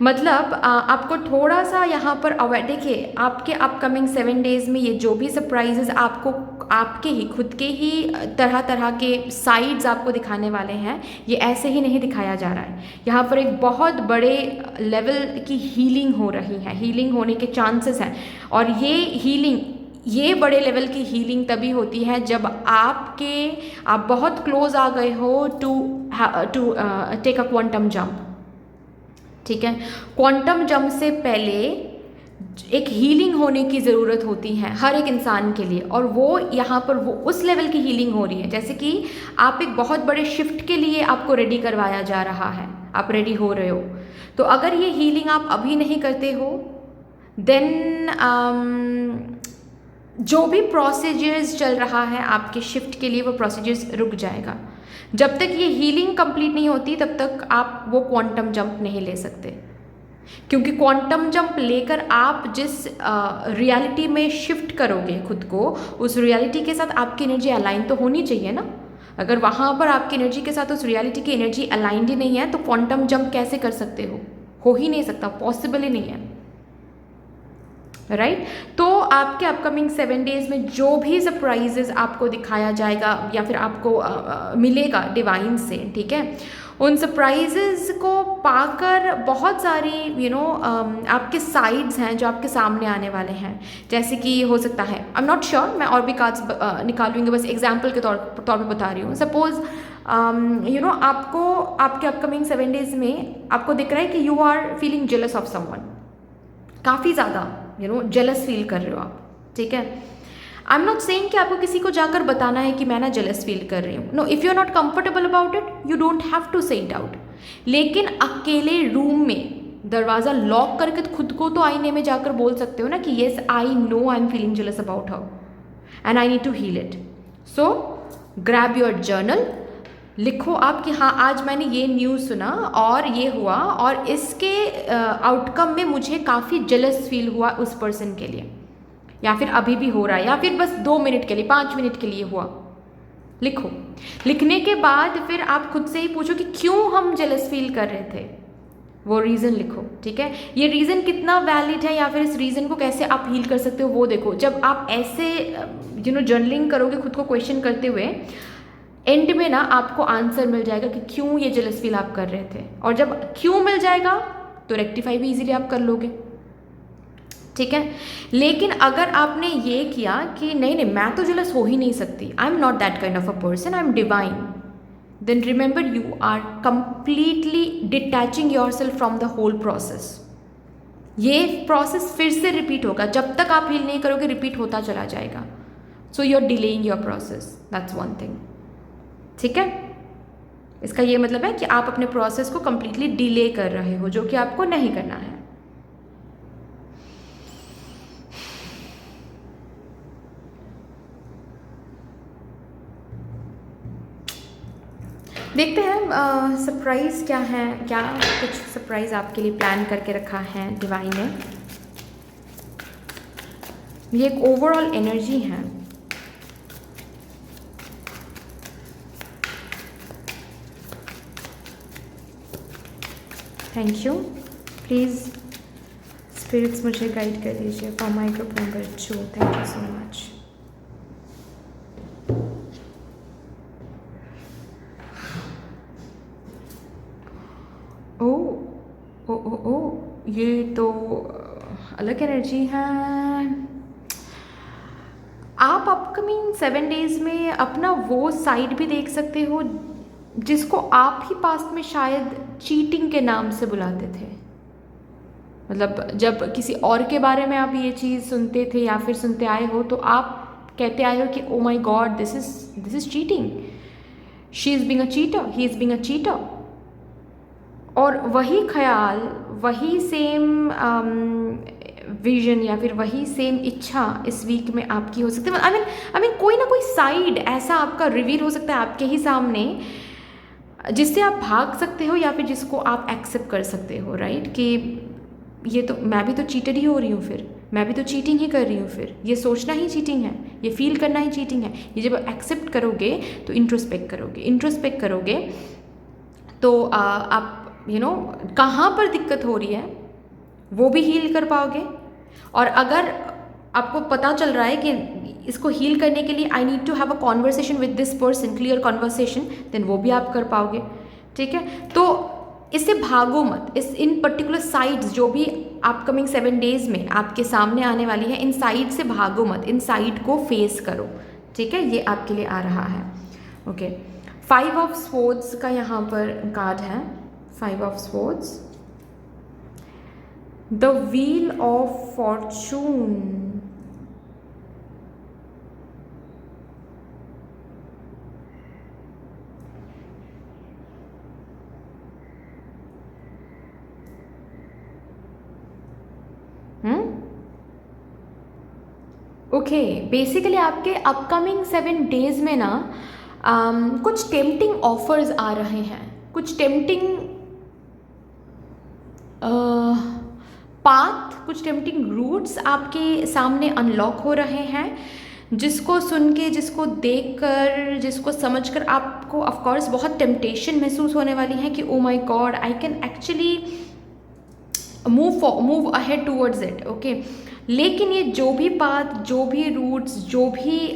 मतलब आपको थोड़ा सा यहाँ पर अवेयर, देखिए आपके अपकमिंग 7 डेज़ में ये जो भी सरप्राइजेज आपको आपके ही खुद के ही तरह तरह के साइड्स आपको दिखाने वाले हैं, ये ऐसे ही नहीं दिखाया जा रहा है। यहाँ पर एक बहुत बड़े लेवल की हीलिंग हो रही है, हीलिंग होने के चांसेस हैं। और ये हीलिंग, ये बड़े लेवल की हीलिंग तभी होती है जब आप बहुत क्लोज आ गए हो to take a quantum jump, ठीक है। क्वांटम जंप से पहले एक हीलिंग होने की ज़रूरत होती है हर एक इंसान के लिए, और वो यहाँ पर वो उस लेवल की हीलिंग हो रही है, जैसे कि आप एक बहुत बड़े शिफ्ट के लिए आपको रेडी करवाया जा रहा है, आप रेडी हो रहे हो। तो अगर ये हीलिंग आप अभी नहीं करते हो देन जो भी प्रोसीजर्स चल रहा है आपके शिफ्ट के लिए, वो प्रोसीजर्स रुक जाएगा। जब तक ये हीलिंग कंप्लीट नहीं होती तब तक आप वो क्वांटम जंप नहीं ले सकते, क्योंकि क्वांटम जंप लेकर आप जिस रियलिटी में शिफ्ट करोगे खुद को, उस रियलिटी के साथ आपकी एनर्जी अलाइन तो होनी चाहिए ना। अगर वहाँ पर आपकी एनर्जी के साथ उस रियलिटी की एनर्जी अलाइंड ही नहीं है तो क्वांटम जंप कैसे कर सकते हो ही नहीं सकता, पॉसिबल ही नहीं है। राइट तो आपके अपकमिंग 7 डेज में जो भी सरप्राइजेज आपको दिखाया जाएगा या फिर आपको मिलेगा डिवाइन से, ठीक है, उन सरप्राइजेज को पाकर बहुत सारी आपके साइड्स हैं जो आपके सामने आने वाले हैं। जैसे कि हो सकता है, आई एम नॉट श्योर, मैं और भी कार्ड्स निकालूंगी, बस एग्जाम्पल के तौर पे बता रही हूँ। सपोज आपको आपके अपकमिंग 7 डेज में आपको दिख रहा है कि you are feeling jealous of someone, काफ़ी ज़्यादा जेलस फील कर रहे हो आप, ठीक है। आई एम नॉट सेइंग कि आपको किसी को जाकर बताना है कि मैं ना जेलस फील कर रही हूँ। No, if you are not comfortable about it you don't have to say it out. लेकिन अकेले रूम में दरवाज़ा लॉक करके खुद को तो आईने में जाकर बोल सकते हो ना कि yes I know I am feeling jealous about her and I need to heal it. So grab your journal, लिखो आप कि हाँ आज मैंने ये न्यूज़ सुना और ये हुआ और इसके आउटकम में मुझे काफ़ी जेलस फील हुआ उस पर्सन के लिए, या फिर अभी भी हो रहा है, या फिर बस 2 मिनट के लिए 5 मिनट के लिए हुआ। लिखो। लिखने के बाद फिर आप खुद से ही पूछो कि क्यों हम जेलस फील कर रहे थे, वो रीज़न लिखो, ठीक है। ये रीज़न कितना वैलिड है या फिर इस रीज़न को कैसे आप हील कर सकते हो वो देखो। जब आप ऐसे जर्नलिंग करोगे खुद को क्वेश्चन करते हुए, एंड में ना आपको आंसर मिल जाएगा कि क्यों ये जेलस फील आप कर रहे थे। और जब क्यों मिल जाएगा तो रेक्टिफाई भी इजीली आप कर लोगे, ठीक है। लेकिन अगर आपने ये किया कि नहीं नहीं मैं तो जेलस हो ही नहीं सकती, I am not that kind of a person, I am divine, then remember you are completely detaching yourself from the whole process. ये प्रोसेस फिर से रिपीट होगा, जब तक आप हील नहीं करोगे रिपीट होता चला जाएगा। So you are delaying your process, that's one thing, ठीक है। इसका ये मतलब है कि आप अपने प्रोसेस को कंप्लीटली डिले कर रहे हो, जो कि आपको नहीं करना है। देखते हैं सरप्राइज़ क्या है, क्या कुछ सरप्राइज़ आपके लिए प्लान करके रखा है डिवाइन ने। ये एक ओवरऑल एनर्जी है। Thank you. प्लीज़ स्पिरिट्स मुझे गाइड कर दीजिए for my group number 2। Thank you so much. ओ ये तो अलग एनर्जी है। आप अपकमिंग 7 डेज में अपना वो साइड भी देख सकते हो जिसको आप ही पास्ट में शायद चीटिंग के नाम से बुलाते थे। मतलब जब किसी और के बारे में आप ये चीज़ सुनते थे या फिर सुनते आए हो तो आप कहते आए हो कि oh my God this is cheating, she is being a cheater, he is being a cheater. और वही ख्याल, वही सेम विजन या फिर वही सेम इच्छा इस वीक में आपकी हो सकती है। आई मीन कोई ना कोई साइड ऐसा आपका रिवील हो सकता है आपके ही सामने जिससे आप भाग सकते हो या फिर जिसको आप एक्सेप्ट कर सकते हो, राइट। कि ये तो मैं भी तो चीटर ही हो रही हूँ, फिर मैं भी तो चीटिंग ही कर रही हूँ, फिर ये सोचना ही चीटिंग है, ये फील करना ही चीटिंग है। ये जब एक्सेप्ट करोगे तो इंट्रोस्पेक्ट करोगे तो आप कहाँ पर दिक्कत हो रही है वो भी हील कर पाओगे। और अगर आपको पता चल रहा है कि इसको हील करने के लिए I need to have a conversation with this person, clear conversation, then वो भी आप कर पाओगे, ठीक है। तो इससे भागो मत, इन पर्टिकुलर साइड्स जो भी अपकमिंग 7 डेज में आपके सामने आने वाली है, इन साइड से भागो मत, इन साइड को फेस करो, ठीक है। ये आपके लिए आ रहा है, ओके। 5 ऑफ स्वॉर्ड्स का यहाँ पर कार्ड है, 5 of swords, the wheel of Fortune, okay. Basically आपके अपकमिंग 7 डेज में ना कुछ टेम्पटिंग ऑफर्स आ रहे हैं, कुछ टेम्पटिंग पाथ, कुछ टेम्पटिंग रूट्स आपके सामने अनलॉक हो रहे हैं, जिसको सुन के, जिसको देखकर, जिसको समझकर आपको ऑफ कोर्स बहुत टेम्पटेशन महसूस होने वाली है कि oh my God I can actually move ahead towards it, okay. लेकिन ये जो भी बात, जो भी रूट्स, जो भी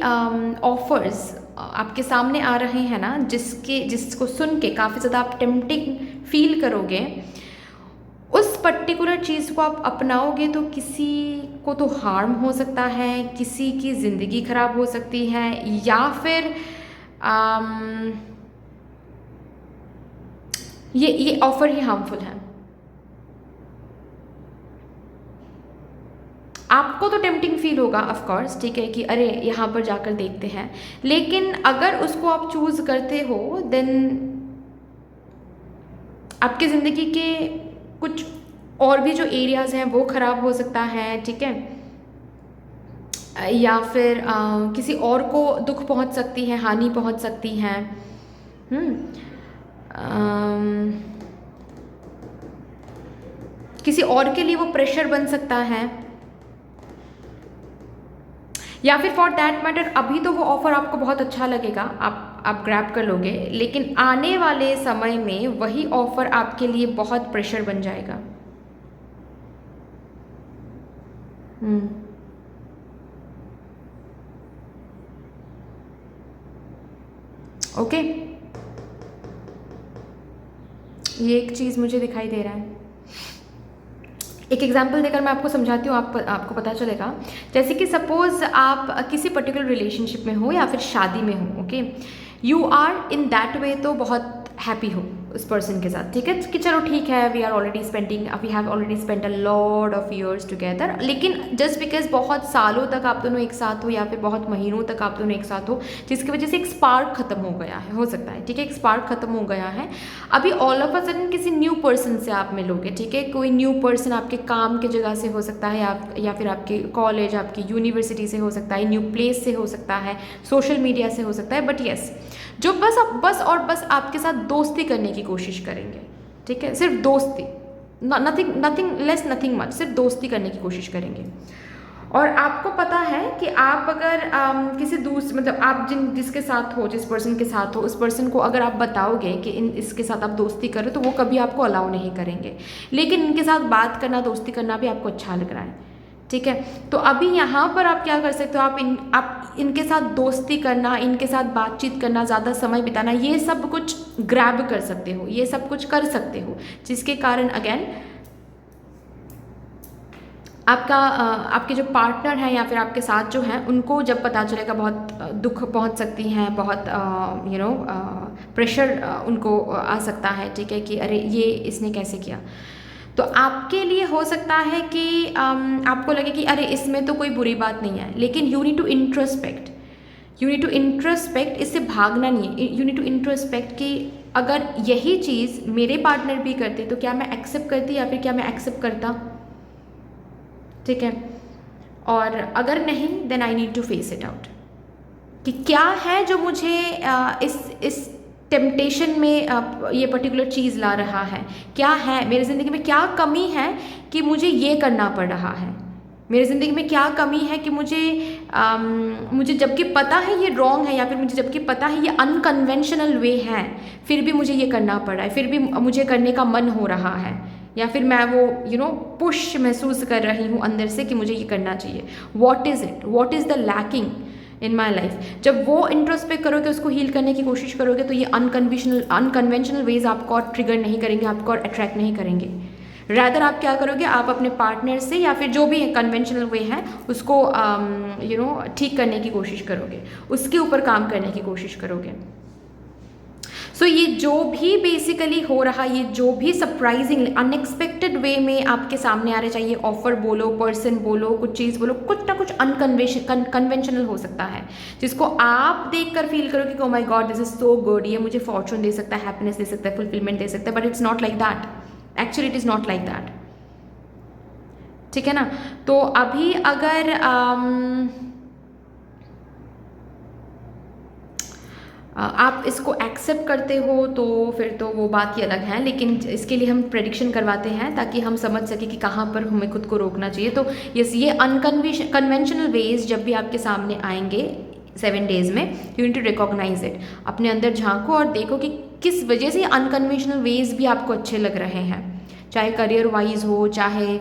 ऑफर्स आपके सामने आ रहे हैं ना, जिसको सुन के काफ़ी ज़्यादा आप टेम्पटिंग फील करोगे, उस पर्टिकुलर चीज़ को आप अपनाओगे तो किसी को तो हार्म हो सकता है, किसी की ज़िंदगी ख़राब हो सकती है, या फिर ये ऑफ़र ही हार्मफुल है। आपको तो टेम्पटिंग फील होगा ऑफ कोर्स, ठीक है, कि अरे यहाँ पर जाकर देखते हैं, लेकिन अगर उसको आप चूज़ करते हो देन आपकी ज़िंदगी के कुछ और भी जो एरियाज़ हैं वो ख़राब हो सकता है, ठीक है, या फिर किसी और को दुख पहुंच सकती है, हानि पहुंच सकती है। किसी और के लिए वो प्रेशर बन सकता है, या फिर फॉर दैट मैटर अभी तो वो ऑफ़र आपको बहुत अच्छा लगेगा, आप ग्रैब कर लोगे, लेकिन आने वाले समय में वही ऑफ़र आपके लिए बहुत प्रेशर बन जाएगा। ओके, ये एक चीज़ मुझे दिखाई दे रहा है। एक एग्जाम्पल देकर मैं आपको समझाती हूँ, आपको पता चलेगा। जैसे कि सपोज़ आप किसी पर्टिकुलर रिलेशनशिप में हो या फिर शादी में हो, okay, you are in that way तो बहुत हैप्पी हो उस पर्सन के साथ, ठीक है, कि चलो ठीक है, we have already spend a lot of years together, लेकिन जस्ट बिकॉज बहुत सालों तक आप दोनों एक साथ हो या फिर बहुत महीनों तक आप दोनों एक साथ हो, जिसकी वजह से एक स्पार्क खत्म हो गया है, हो सकता है, ठीक है, एक स्पार्क खत्म हो गया है, अभी ऑल ऑफ अ सडन किसी न्यू पर्सन से आप मिलोगे, ठीक है, कोई न्यू पर्सन आपके काम के जगह से हो सकता है, या फिर आपके कॉलेज, आपकी यूनिवर्सिटी से हो सकता है, न्यू प्लेस से हो सकता है, सोशल मीडिया से हो सकता है, बट येस, जो बस आपके साथ दोस्ती करने की कोशिश करेंगे, ठीक है, सिर्फ दोस्ती, नथिंग लेस नथिंग मच, सिर्फ दोस्ती करने की कोशिश करेंगे। और आपको पता है कि आप अगर किसी मतलब आप जिसके साथ हो, जिस पर्सन के साथ हो, उस पर्सन को अगर आप बताओगे कि इसके साथ आप दोस्ती करो, तो वो कभी आपको अलाउ नहीं करेंगे, लेकिन इनके साथ बात करना, दोस्ती करना भी आपको अच्छा लग रहा है, ठीक है। तो अभी यहाँ पर आप क्या कर सकते हो, आप इनके साथ दोस्ती करना, इनके साथ बातचीत करना, ज़्यादा समय बिताना, ये सब कुछ ग्रैब कर सकते हो, ये सब कुछ कर सकते हो, जिसके कारण अगेन आपके जो पार्टनर हैं या फिर आपके साथ जो हैं, उनको जब पता चलेगा बहुत दुख पहुंच सकती हैं, बहुत प्रेशर उनको आ सकता है, ठीक है, कि अरे ये इसने कैसे किया। तो आपके लिए हो सकता है कि आपको लगे कि अरे इसमें तो कोई बुरी बात नहीं है, लेकिन यू नीड टू इंट्रोस्पेक्ट, इससे भागना नहीं है, यू नीड टू इंट्रोस्पेक्ट कि अगर यही चीज़ मेरे पार्टनर भी करते तो क्या मैं एक्सेप्ट करती या फिर क्या मैं एक्सेप्ट करता, ठीक है, और अगर नहीं then I need to face it out, कि क्या है जो मुझे इस टेम्पटेशन में ये पर्टिकुलर चीज़ ला रहा है, क्या है मेरी ज़िंदगी में, क्या कमी है कि मुझे ये करना पड़ रहा है, मेरी ज़िंदगी में क्या कमी है कि मुझे जबकि पता है ये रॉन्ग है, या फिर मुझे जबकि पता है ये अनकन्वेंशनल वे है, फिर भी मुझे ये करना पड़ रहा है, फिर भी मुझे करने का मन हो रहा है, या फिर मैं वो पुश महसूस कर रही हूँ अंदर से कि मुझे ये करना चाहिए। What is the lacking in my life. जब वो इंट्रोस्पेक्ट करोगे, उसको हील करने की कोशिश करोगे, तो ये अनकन्वेंशनल वेज आपको और ट्रिगर नहीं करेंगे, आपको और अट्रैक्ट नहीं करेंगे। रैदर आप क्या करोगे, आप अपने पार्टनर से या फिर जो भी कन्वेंशनल वे है उसको ठीक करने की कोशिश करोगे, उसके ऊपर काम करने की कोशिश करोगे। सो ये जो भी बेसिकली हो रहा, ये जो भी सरप्राइजिंग अनएक्सपेक्टेड वे में आपके सामने आ रहे, चाहिए ऑफर बोलो, पर्सन बोलो, कुछ चीज़ बोलो, कुछ ना कुछ कन्वेंशनल हो सकता है, जिसको आप देखकर फील करोगे कि oh my God this is so good, ये मुझे फॉर्चून दे सकता है, हैप्पीनेस दे सकता है, फुलफिलमेंट दे सकता है, but it's not like that, actually it is not like that, ठीक है ना। तो अभी अगर आप इसको एक्सेप्ट करते हो तो फिर तो वो बात ही अलग है, लेकिन इसके लिए हम प्रेडिक्शन करवाते हैं ताकि हम समझ सकें कि कहाँ पर हमें खुद को रोकना चाहिए। तो ये अनकन्वेंशनल वेज जब भी आपके सामने आएंगे 7 डेज़ में, you need to recognize it, अपने अंदर झांको और देखो कि किस वजह से अनकन्वेंशनल वेज भी आपको अच्छे लग रहे हैं, चाहे करियर वाइज हो, चाहे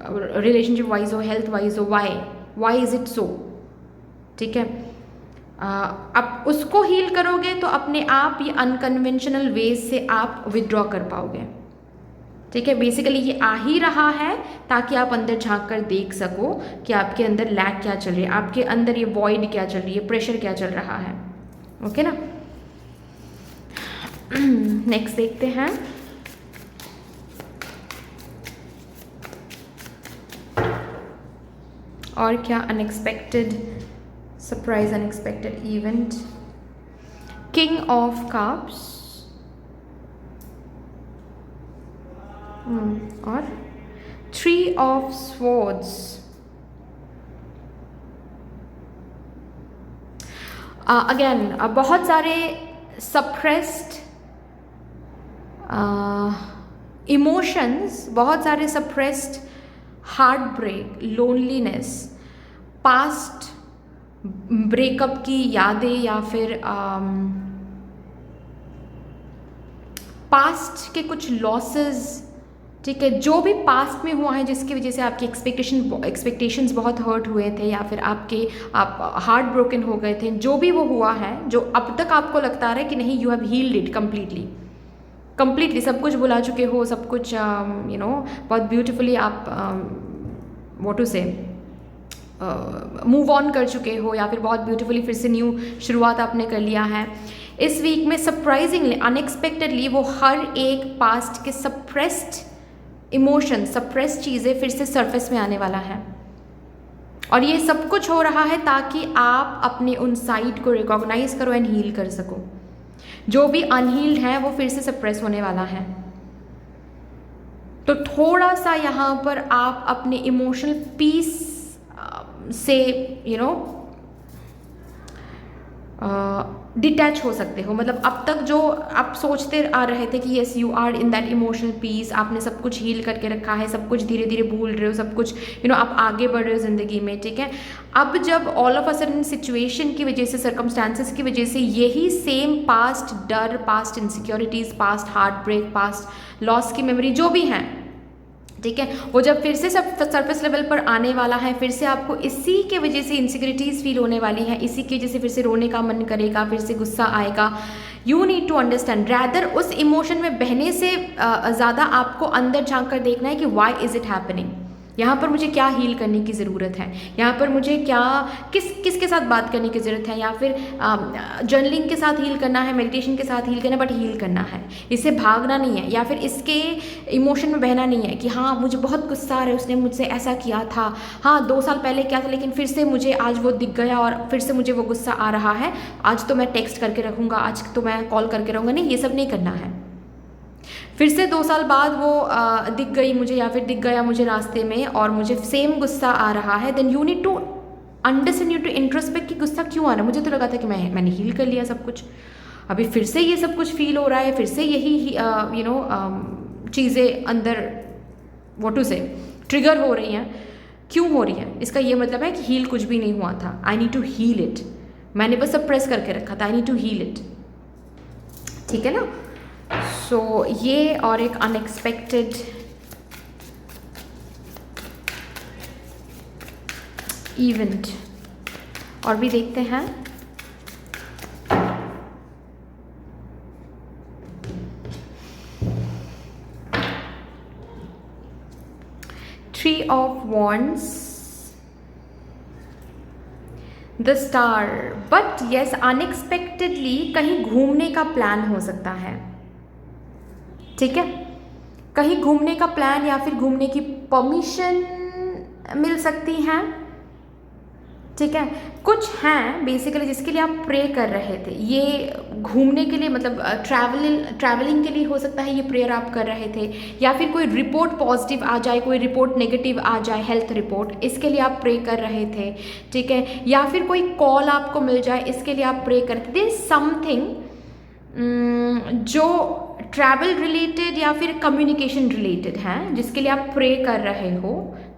रिलेशनशिप वाइज हो, हेल्थ वाइज हो, वाई इज़ इट सो, ठीक है। अब उसको हील करोगे तो अपने आप ये अनकन्वेंशनल वेज से आप विदड्रॉ कर पाओगे, ठीक है। बेसिकली ये आ ही रहा है ताकि आप अंदर झांक कर देख सको कि आपके अंदर लैक क्या चल रही है, आपके अंदर ये वॉइड क्या चल रही है, प्रेशर क्या चल रहा है, ओके ना। नेक्स्ट देखते हैं। और क्या unexpected surprise, unexpected event. King of cups और 3 ऑफ स्वॉर्ड्स। अगेन बहुत सारे सप्रेस्ड इमोशंस, बहुत सारे suppressed heartbreak, loneliness, past breakup की यादें या फिर पास्ट के कुछ लॉसेस, ठीक है, जो भी पास्ट में हुआ है जिसकी वजह से आपकी एक्सपेक्टेशंस बहुत हर्ट हुए थे या फिर आप हार्ट ब्रोकन हो गए थे, जो भी वो हुआ है, जो अब तक आपको लगता रहा है कि नहीं you have healed it completely सब कुछ भुला चुके हो, सब कुछ बहुत ब्यूटीफुली आप व्हाट टू से मूव ऑन कर चुके हो या फिर बहुत ब्यूटीफुली फिर से न्यू शुरुआत आपने कर लिया है। इस वीक में सरप्राइजिंगली, अनएक्सपेक्टेडली वो हर एक पास्ट के सप्रेस्ड इमोशन, सप्रेस्ड चीज़ें फिर से सरफेस में आने वाला है। और ये सब कुछ हो रहा है ताकि आप अपने उन साइड को रिकॉग्नाइज करो एंड हील कर सको। जो भी अनहील्ड है वो फिर से सप्रेस होने वाला है। तो थोड़ा सा यहाँ पर आप अपने इमोशनल पीस से डिटैच हो सकते हो। मतलब अब तक जो आप सोचते आ रहे थे कि yes you are in that emotional peace, आपने सब कुछ हील करके रखा है, सब कुछ धीरे धीरे भूल रहे हो, सब कुछ आप आगे बढ़ रहे हो ज़िंदगी में, ठीक है। अब जब all of a sudden situation की वजह से, सर्कमस्टांसेस की वजह से यही सेम पास्ट डर, past insecurities, past heartbreak, past loss की मेमोरी जो भी हैं, ठीक है, वो जब फिर से सब सरफेस लेवल पर आने वाला है, फिर से आपको इसी के वजह से इनसिक्योरिटीज़ फील होने वाली है, इसी की वजह से फिर से रोने का मन करेगा, फिर से गुस्सा आएगा। You need to understand, rather उस इमोशन में बहने से ज़्यादा आपको अंदर झांक कर देखना है कि वाई इज़ इट हैपनिंग, यहाँ पर मुझे क्या हील करने की ज़रूरत है, यहाँ पर मुझे क्या किसके साथ बात करने की ज़रूरत है, या फिर जर्नलिंग के साथ हील करना है, मेडिटेशन के साथ हील करना है, बट हील करना है, इससे भागना नहीं है, या फिर इसके इमोशन में बहना नहीं है कि हाँ मुझे बहुत गुस्सा आ रहा है, उसने मुझसे ऐसा किया था, हाँ 2 साल पहले क्या था, लेकिन फिर से मुझे आज वो दिख गया और फिर से मुझे वो गुस्सा आ रहा है, आज तो मैं टेक्स्ट करके रखूँगा, आज तो मैं कॉल करके रहूँगा। नहीं, ये सब नहीं करना है। फिर से 2 साल बाद वो दिख गई मुझे या फिर दिख गया मुझे रास्ते में और मुझे सेम गुस्सा आ रहा है, then you need to understand, you to introspect कि गुस्सा क्यों आ रहा है। मुझे तो लगा था कि मैंने हील कर लिया सब कुछ, अभी फिर से ये सब कुछ फील हो रहा है, फिर से यही चीज़ें अंदर व्हाट टू से ट्रिगर हो रही हैं, क्यों हो रही हैं। इसका ये मतलब है कि हील कुछ भी नहीं हुआ था, I need to heal it, मैंने बस सप्रेस करके रखा था, I need to heal it, ठीक है ना। सो ये और एक अनएक्सपेक्टेड इवेंट और भी देखते हैं। Three of wands, the star. But yes, unexpectedly कहीं घूमने का प्लान हो सकता है, ठीक है, कहीं घूमने का प्लान या फिर घूमने की परमिशन मिल सकती है, ठीक है। कुछ हैं बेसिकली जिसके लिए आप प्रे कर रहे थे, ये घूमने के लिए मतलब ट्रैवलिंग के लिए हो सकता है ये प्रेयर आप कर रहे थे, या फिर कोई रिपोर्ट पॉजिटिव आ जाए, कोई रिपोर्ट नेगेटिव आ जाए, हेल्थ रिपोर्ट, इसके लिए आप प्रे कर रहे थे, ठीक है। या फिर कोई कॉल आपको मिल जाए, इसके लिए आप प्रे करते थे। समथिंग जो ट्रैवल रिलेटेड या फिर कम्युनिकेशन रिलेटेड है जिसके लिए आप प्रे कर रहे हो,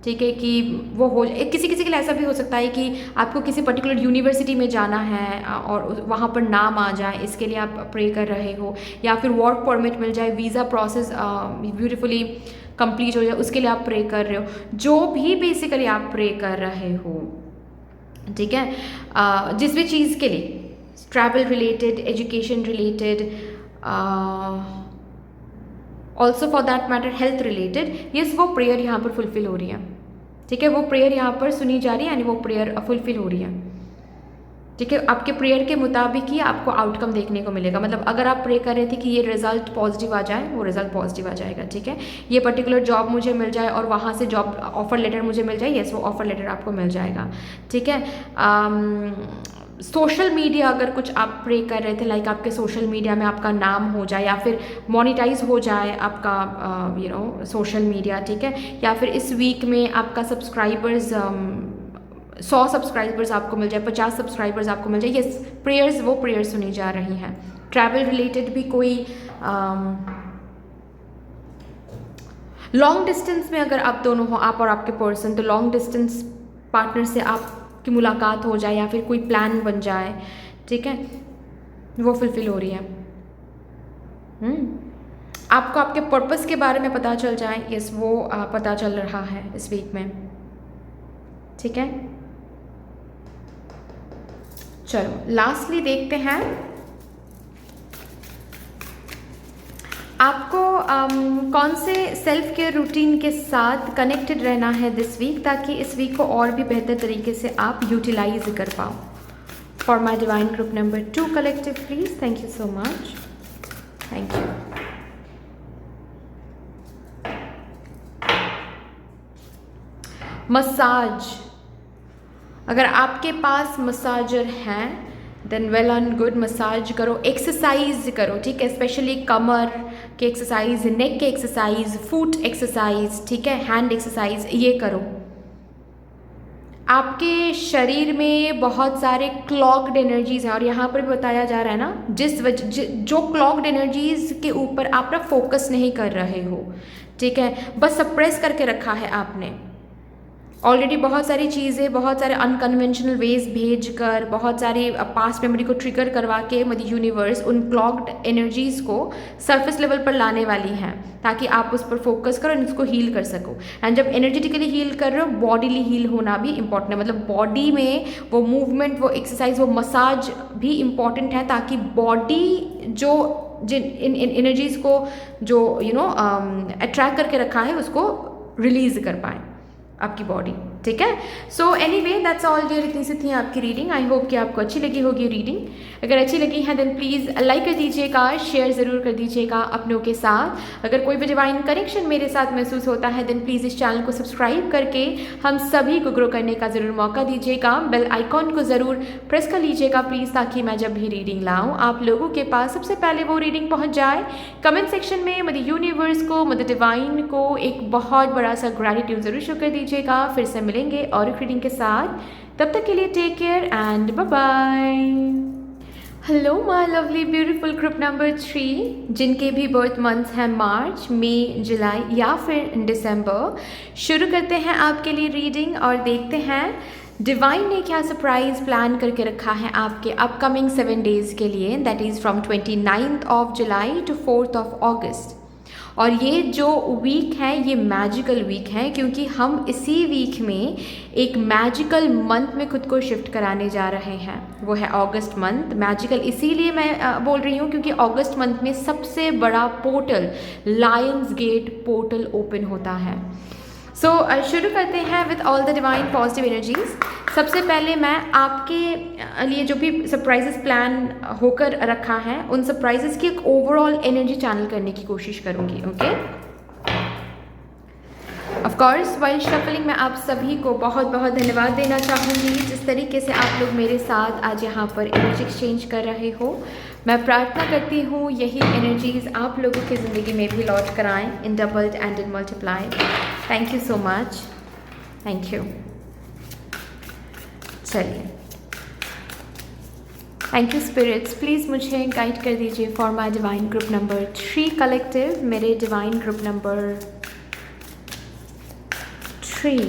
ठीक है, कि वो हो किसी किसी के लिए ऐसा भी हो सकता है कि आपको किसी पर्टिकुलर यूनिवर्सिटी में जाना है और वहाँ पर नाम आ जाए, इसके लिए आप प्रे कर रहे हो, या फिर वर्क परमिट मिल जाए, वीज़ा प्रोसेस ब्यूटीफुली कंप्लीट हो जाए, उसके लिए आप प्रे कर रहे हो। जो भी बेसिकली आप प्रे कर रहे हो, ठीक है, जिस भी चीज़ के लिए, travel related, education related, also for that matter health related, yes वो प्रेयर यहाँ पर फुलफिल हो रही है। ठीक है, वो प्रेयर यहाँ पर सुनी जा रही है, यानी वो प्रेयर फुलफिल हो रही है। ठीक है, आपके प्रेयर के मुताबिक ही आपको आउटकम देखने को मिलेगा। मतलब अगर आप प्रे कर रहे थे कि ये रिजल्ट पॉजिटिव आ जाए, वो रिजल्ट पॉजिटिव आ जाएगा। ठीक है, ये पर्टिकुलर जॉब मुझे मिल जाए और वहाँ से जॉब ऑफर लेटर मुझे मिल जाए, यस वो ऑफर लेटर आपको मिल जाएगा। ठीक है, सोशल मीडिया अगर कुछ आप प्रे कर रहे थे, लाइक आपके सोशल मीडिया में आपका नाम हो जाए या फिर मोनिटाइज हो जाए आपका सोशल मीडिया। ठीक है, या फिर इस वीक में आपका सब्सक्राइबर्स 100 सब्सक्राइबर्स आपको मिल जाए, 50 सब्सक्राइबर्स आपको मिल जाए, ये प्रेयर्स वो प्रेयर्स सुनी जा रही हैं। ट्रैवल रिलेटेड भी कोई लॉन्ग डिस्टेंस में अगर आप दोनों हो, आप और आपके पर्सन, तो लॉन्ग डिस्टेंस पार्टनर से आपकी मुलाकात हो जाए या फिर कोई प्लान बन जाए। ठीक है, वो फुलफिल हो रही है। आपको आपके पर्पस के बारे में पता चल जाए, यस वो पता चल रहा है इस वीक में। ठीक है, चलो लास्टली देखते हैं आपको कौन से सेल्फ केयर रूटीन के साथ कनेक्टेड रहना है दिस वीक, ताकि इस वीक को और भी बेहतर तरीके से आप यूटिलाइज कर पाओ। For my divine group number 2 collective please, thank you so much, thank you. Massage, अगर आपके पास मसाजर हैं then well and good, massage करो, एक्सरसाइज करो। ठीक है, स्पेशली कमर के एक्सरसाइज, नेक के एक्सरसाइज, फुट एक्सरसाइज, ठीक है, हैंड एक्सरसाइज, ये करो। आपके शरीर में बहुत सारे क्लॉग्ड एनर्जीज हैं और यहाँ पर भी बताया जा रहा है ना, जो क्लॉग्ड एनर्जीज के ऊपर आप ना फोकस नहीं कर रहे हो। ठीक है, बस सप्रेस करके रखा है आपने ऑलरेडी, बहुत सारी चीज़ें, बहुत सारे अनकन्वेंशनल वेज भेज कर, बहुत सारी पास्ट मेमोरी को ट्रिगर करवा के मतलब यूनिवर्स उन क्लॉग्ड एनर्जीज़ को सरफेस लेवल पर लाने वाली हैं, ताकि आप उस पर फोकस करो और इसको हील कर सको। एंड जब एनर्जेटिकली हील कर रहे हो, बॉडीली हील होना भी इंपॉर्टेंट है। मतलब बॉडी में वो मूवमेंट, वो एक्सरसाइज, वो मसाज भी इम्पॉर्टेंट है, ताकि बॉडी जो जिन इन एनर्जीज़ को जो अट्रैक्ट करके रखा है उसको रिलीज कर पाए आपकी बॉडी। ठीक है, so anyway that's all dear, इतनी सी थी आपकी रीडिंग। आई होप कि आपको अच्छी लगी होगी रीडिंग। अगर अच्छी लगी है देन प्लीज़ लाइक कर दीजिएगा, शेयर ज़रूर कर दीजिएगा अपनों के साथ। अगर कोई भी डिवाइन कनेक्शन मेरे साथ महसूस होता है देन प्लीज़ इस चैनल को सब्सक्राइब करके हम सभी को ग्रो करने का ज़रूर मौका दीजिएगा। बेल आइकॉन को ज़रूर प्रेस कर लीजिएगा प्लीज़, ताकि मैं जब भी रीडिंग लाऊँ आप लोगों के पास सबसे पहले वो रीडिंग पहुँच जाए। कमेंट सेक्शन में मदर यूनिवर्स को, मदर डिवाइन को एक बहुत बड़ा सा ग्रैटिट्यूड ज़रूर शो कर दीजिएगा। फिर से मिलेंगे और एक रीडिंग के साथ, तब तक के लिए take care and bye bye. Hello my lovely beautiful group number 3, जिनके भी बर्थ मंथ्स हैं मार्च, मई, जुलाई या फिर दिसंबर, शुरू करते हैं आपके लिए रीडिंग और देखते हैं डिवाइन ने क्या सरप्राइज प्लान करके रखा है आपके अपकमिंग 7 डेज के लिए, that is from 29 of July to 4 of August. और ये जो वीक है ये मैजिकल वीक है, क्योंकि हम इसी वीक में एक मैजिकल मंथ में खुद को शिफ्ट कराने जा रहे हैं, वो है अगस्त मंथ। मैजिकल इसीलिए मैं बोल रही हूँ क्योंकि अगस्त मंथ में सबसे बड़ा portal, lions gate portal open होता है। सो शुरू करते हैं with all the divine positive energies. सबसे पहले मैं आपके लिए जो भी सरप्राइजेस प्लान होकर रखा है उन सरप्राइजेस की एक ओवरऑल एनर्जी चैनल करने की कोशिश करूँगी। Okay, of course while shuffling मैं आप सभी को बहुत बहुत धन्यवाद देना चाहूँगी जिस तरीके से आप लोग मेरे साथ आज यहाँ पर एनर्जी एक्सचेंज कर रहे हो। मैं प्रार्थना करती हूँ यही एनर्जीज आप लोगों की ज़िंदगी में भी लौट कर आएँ in doubled and in multiplied. Thank you so much, thank you. चलिए, थैंक यू स्पिरिट्स, प्लीज़ मुझे गाइड कर दीजिए for my divine group number 3 collective, मेरे डिवाइन ग्रुप नंबर 3 3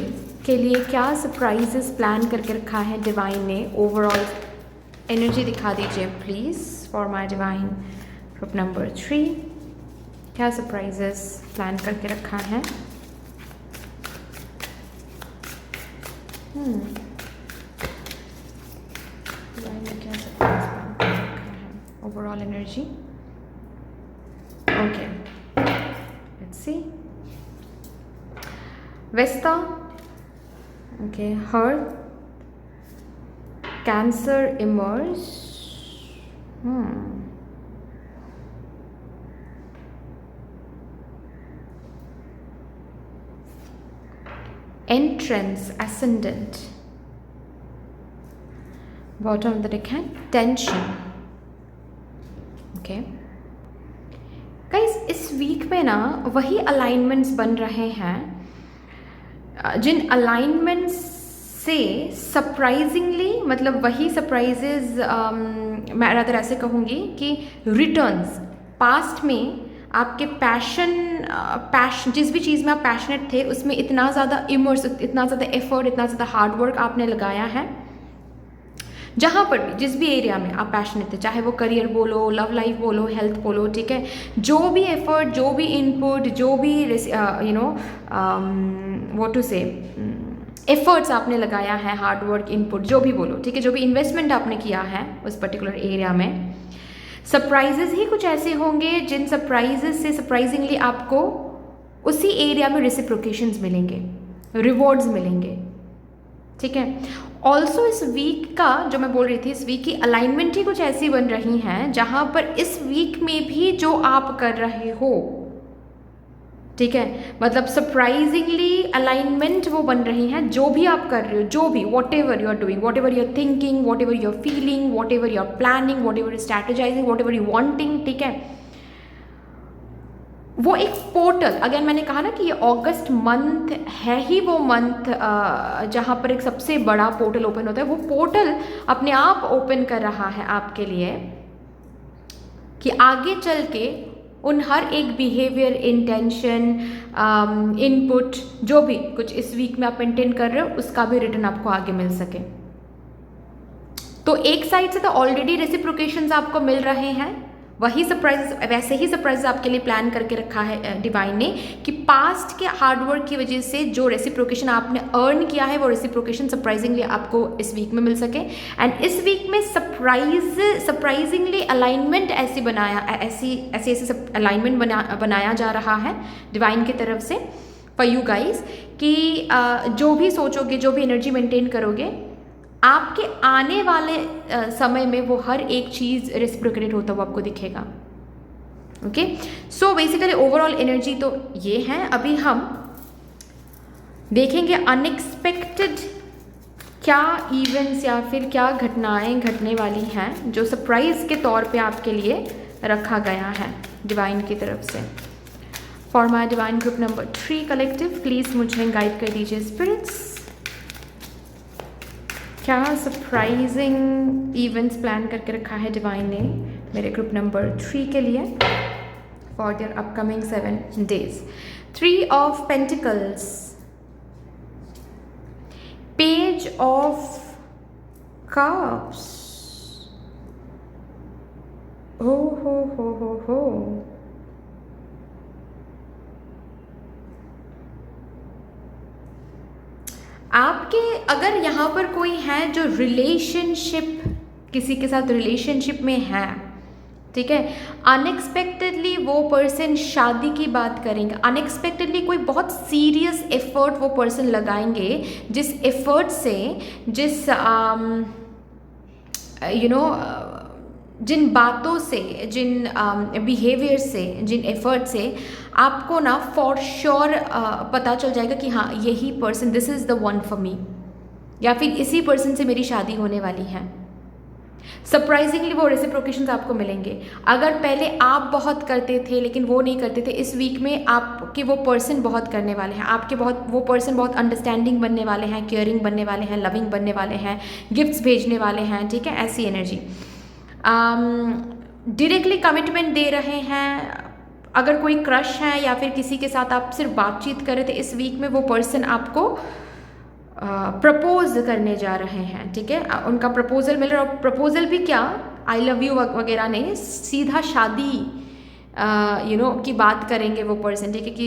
के लिए क्या सरप्राइजेस प्लान करके रखा है डिवाइन ने? ओवरऑल एनर्जी दिखा दीजिए please for my divine group number 3। क्या सरप्राइजेस प्लान करके रखा है? डिवाइन ने क्या सरप्राइज प्लान करके रखा है? Overall energy. Okay, let's see. Vesta, okay, hurt, cancer emerge, entrance, ascendant, bottom of the deck है टेंशन। ओके गाइस, इस वीक में ना वही अलाइनमेंट्स बन रहे हैं जिन अलाइनमेंट्स से सरप्राइजिंगली, मतलब वही सरप्राइजेज, मैं रादर ऐसे कहूँगी कि रिटर्न्स पास्ट में आपके पैशन जिस भी चीज़ में आप पैशनेट थे उसमें इतना ज़्यादा इमर्स, इतना ज़्यादा एफर्ट, इतना ज़्यादा हार्डवर्क आपने लगाया है, जहाँ पर भी जिस भी एरिया में आप पैशनेट थे, चाहे वो करियर बोलो, लव लाइफ बोलो, हेल्थ बोलो, ठीक है, जो भी एफर्ट, जो भी इनपुट, जो भी व्हाट टू से एफर्ट्स आपने लगाया है, हार्डवर्क, इनपुट, जो भी बोलो, ठीक है, जो भी इन्वेस्टमेंट आपने किया है उस पर्टिकुलर एरिया में, सरप्राइजेस ही कुछ ऐसे होंगे जिन सरप्राइजेस से सरप्राइजिंगली आपको उसी एरिया में रेसिप्रोकेशंस मिलेंगे, रिवॉर्ड्स मिलेंगे, ठीक है। ऑल्सो इस वीक का जो मैं बोल रही थी, इस वीक की अलाइनमेंट ही कुछ ऐसी बन रही हैं जहाँ पर इस वीक में भी जो आप कर रहे हो, ठीक है, मतलब सरप्राइजिंगली अलाइनमेंट वो बन रही हैं, जो भी आप कर रहे हो, जो भी whatever you are doing, whatever you are thinking, whatever you are feeling, whatever you are planning, whatever you strategizing, whatever you wanting, ठीक है, वो एक पोर्टल, अगेन मैंने कहा ना कि ये अगस्त मंथ है ही वो मंथ जहाँ पर एक सबसे बड़ा पोर्टल ओपन होता है। वो पोर्टल अपने आप ओपन कर रहा है आपके लिए कि आगे चल के उन हर एक बिहेवियर, इंटेंशन, इनपुट, जो भी कुछ इस वीक में आप मेंटेन कर रहे हो उसका भी रिटर्न आपको आगे मिल सके। तो एक साइड से तो ऑलरेडी रेसिप्रोकेशंस आपको मिल रहे हैं, वही सरप्राइज, वैसे ही सरप्राइज आपके लिए प्लान करके रखा है डिवाइन ने कि पास्ट के हार्डवर्क की वजह से जो रेसिप्रोकेशन आपने अर्न किया है वो रेसिप्रोकेशन सरप्राइजिंगली आपको इस वीक में मिल सके। एंड इस वीक में सरप्राइजिंगली अलाइनमेंट ऐसी अलाइनमेंट बनाया जा रहा है डिवाइन की तरफ से फॉर यू गाइज कि जो भी सोचोगे, जो भी एनर्जी मेंटेन करोगे, आपके आने वाले समय में वो हर एक चीज़ रेसिप्रोकेटेड होता हुआ आपको दिखेगा। Okay, so basically overall energy तो ये है। अभी हम देखेंगे अनएक्सपेक्टेड क्या इवेंट्स या फिर क्या घटनाएं घटने वाली हैं जो सरप्राइज के तौर पे आपके लिए रखा गया है डिवाइन की तरफ से। For my divine group number 3 collective, please मुझे गाइड कर दीजिए स्पिरिट्स, क्या सरप्राइजिंग इवेंट्स प्लान करके रखा है डिवाइन ने मेरे ग्रुप नंबर 3 के लिए for their upcoming 7 days. 3 of pentacles, page of cups, हो आपके अगर यहाँ पर कोई है जो रिलेशनशिप, किसी के साथ रिलेशनशिप में है, ठीक है, अनएक्सपेक्टेडली वो पर्सन शादी की बात करेंगे, अनएक्सपेक्टेडली कोई बहुत सीरियस एफर्ट वो पर्सन लगाएंगे, जिस एफर्ट से, जिस जिन बातों से, जिन बिहेवियर से, जिन एफर्ट से आपको ना फॉर श्योर पता चल जाएगा कि हाँ यही person, this is the one for me, या फिर इसी पर्सन से मेरी शादी होने वाली है। सरप्राइजिंगली वो रेसिप्रोकेशंस आपको मिलेंगे। अगर पहले आप बहुत करते थे लेकिन वो नहीं करते थे, इस वीक में आपके वो पर्सन बहुत करने वाले हैं, आपके वो पर्सन बहुत अंडरस्टैंडिंग बनने वाले हैं, केयरिंग बनने वाले हैं, लविंग बनने वाले हैं, गिफ्ट्स भेजने वाले हैं, ठीक है, ऐसी एनर्जी। डायरेक्टली कमिटमेंट दे रहे हैं, अगर कोई क्रश है या फिर किसी के साथ आप सिर्फ बातचीत कर रहे थे, इस वीक में वो पर्सन आपको प्रपोज करने जा रहे हैं, ठीक है, उनका प्रपोजल मिल रहा है। और प्रपोजल भी क्या, आई लव यू वगैरह नहीं, सीधा शादी की बात करेंगे वो पर्सन, ठीक है, कि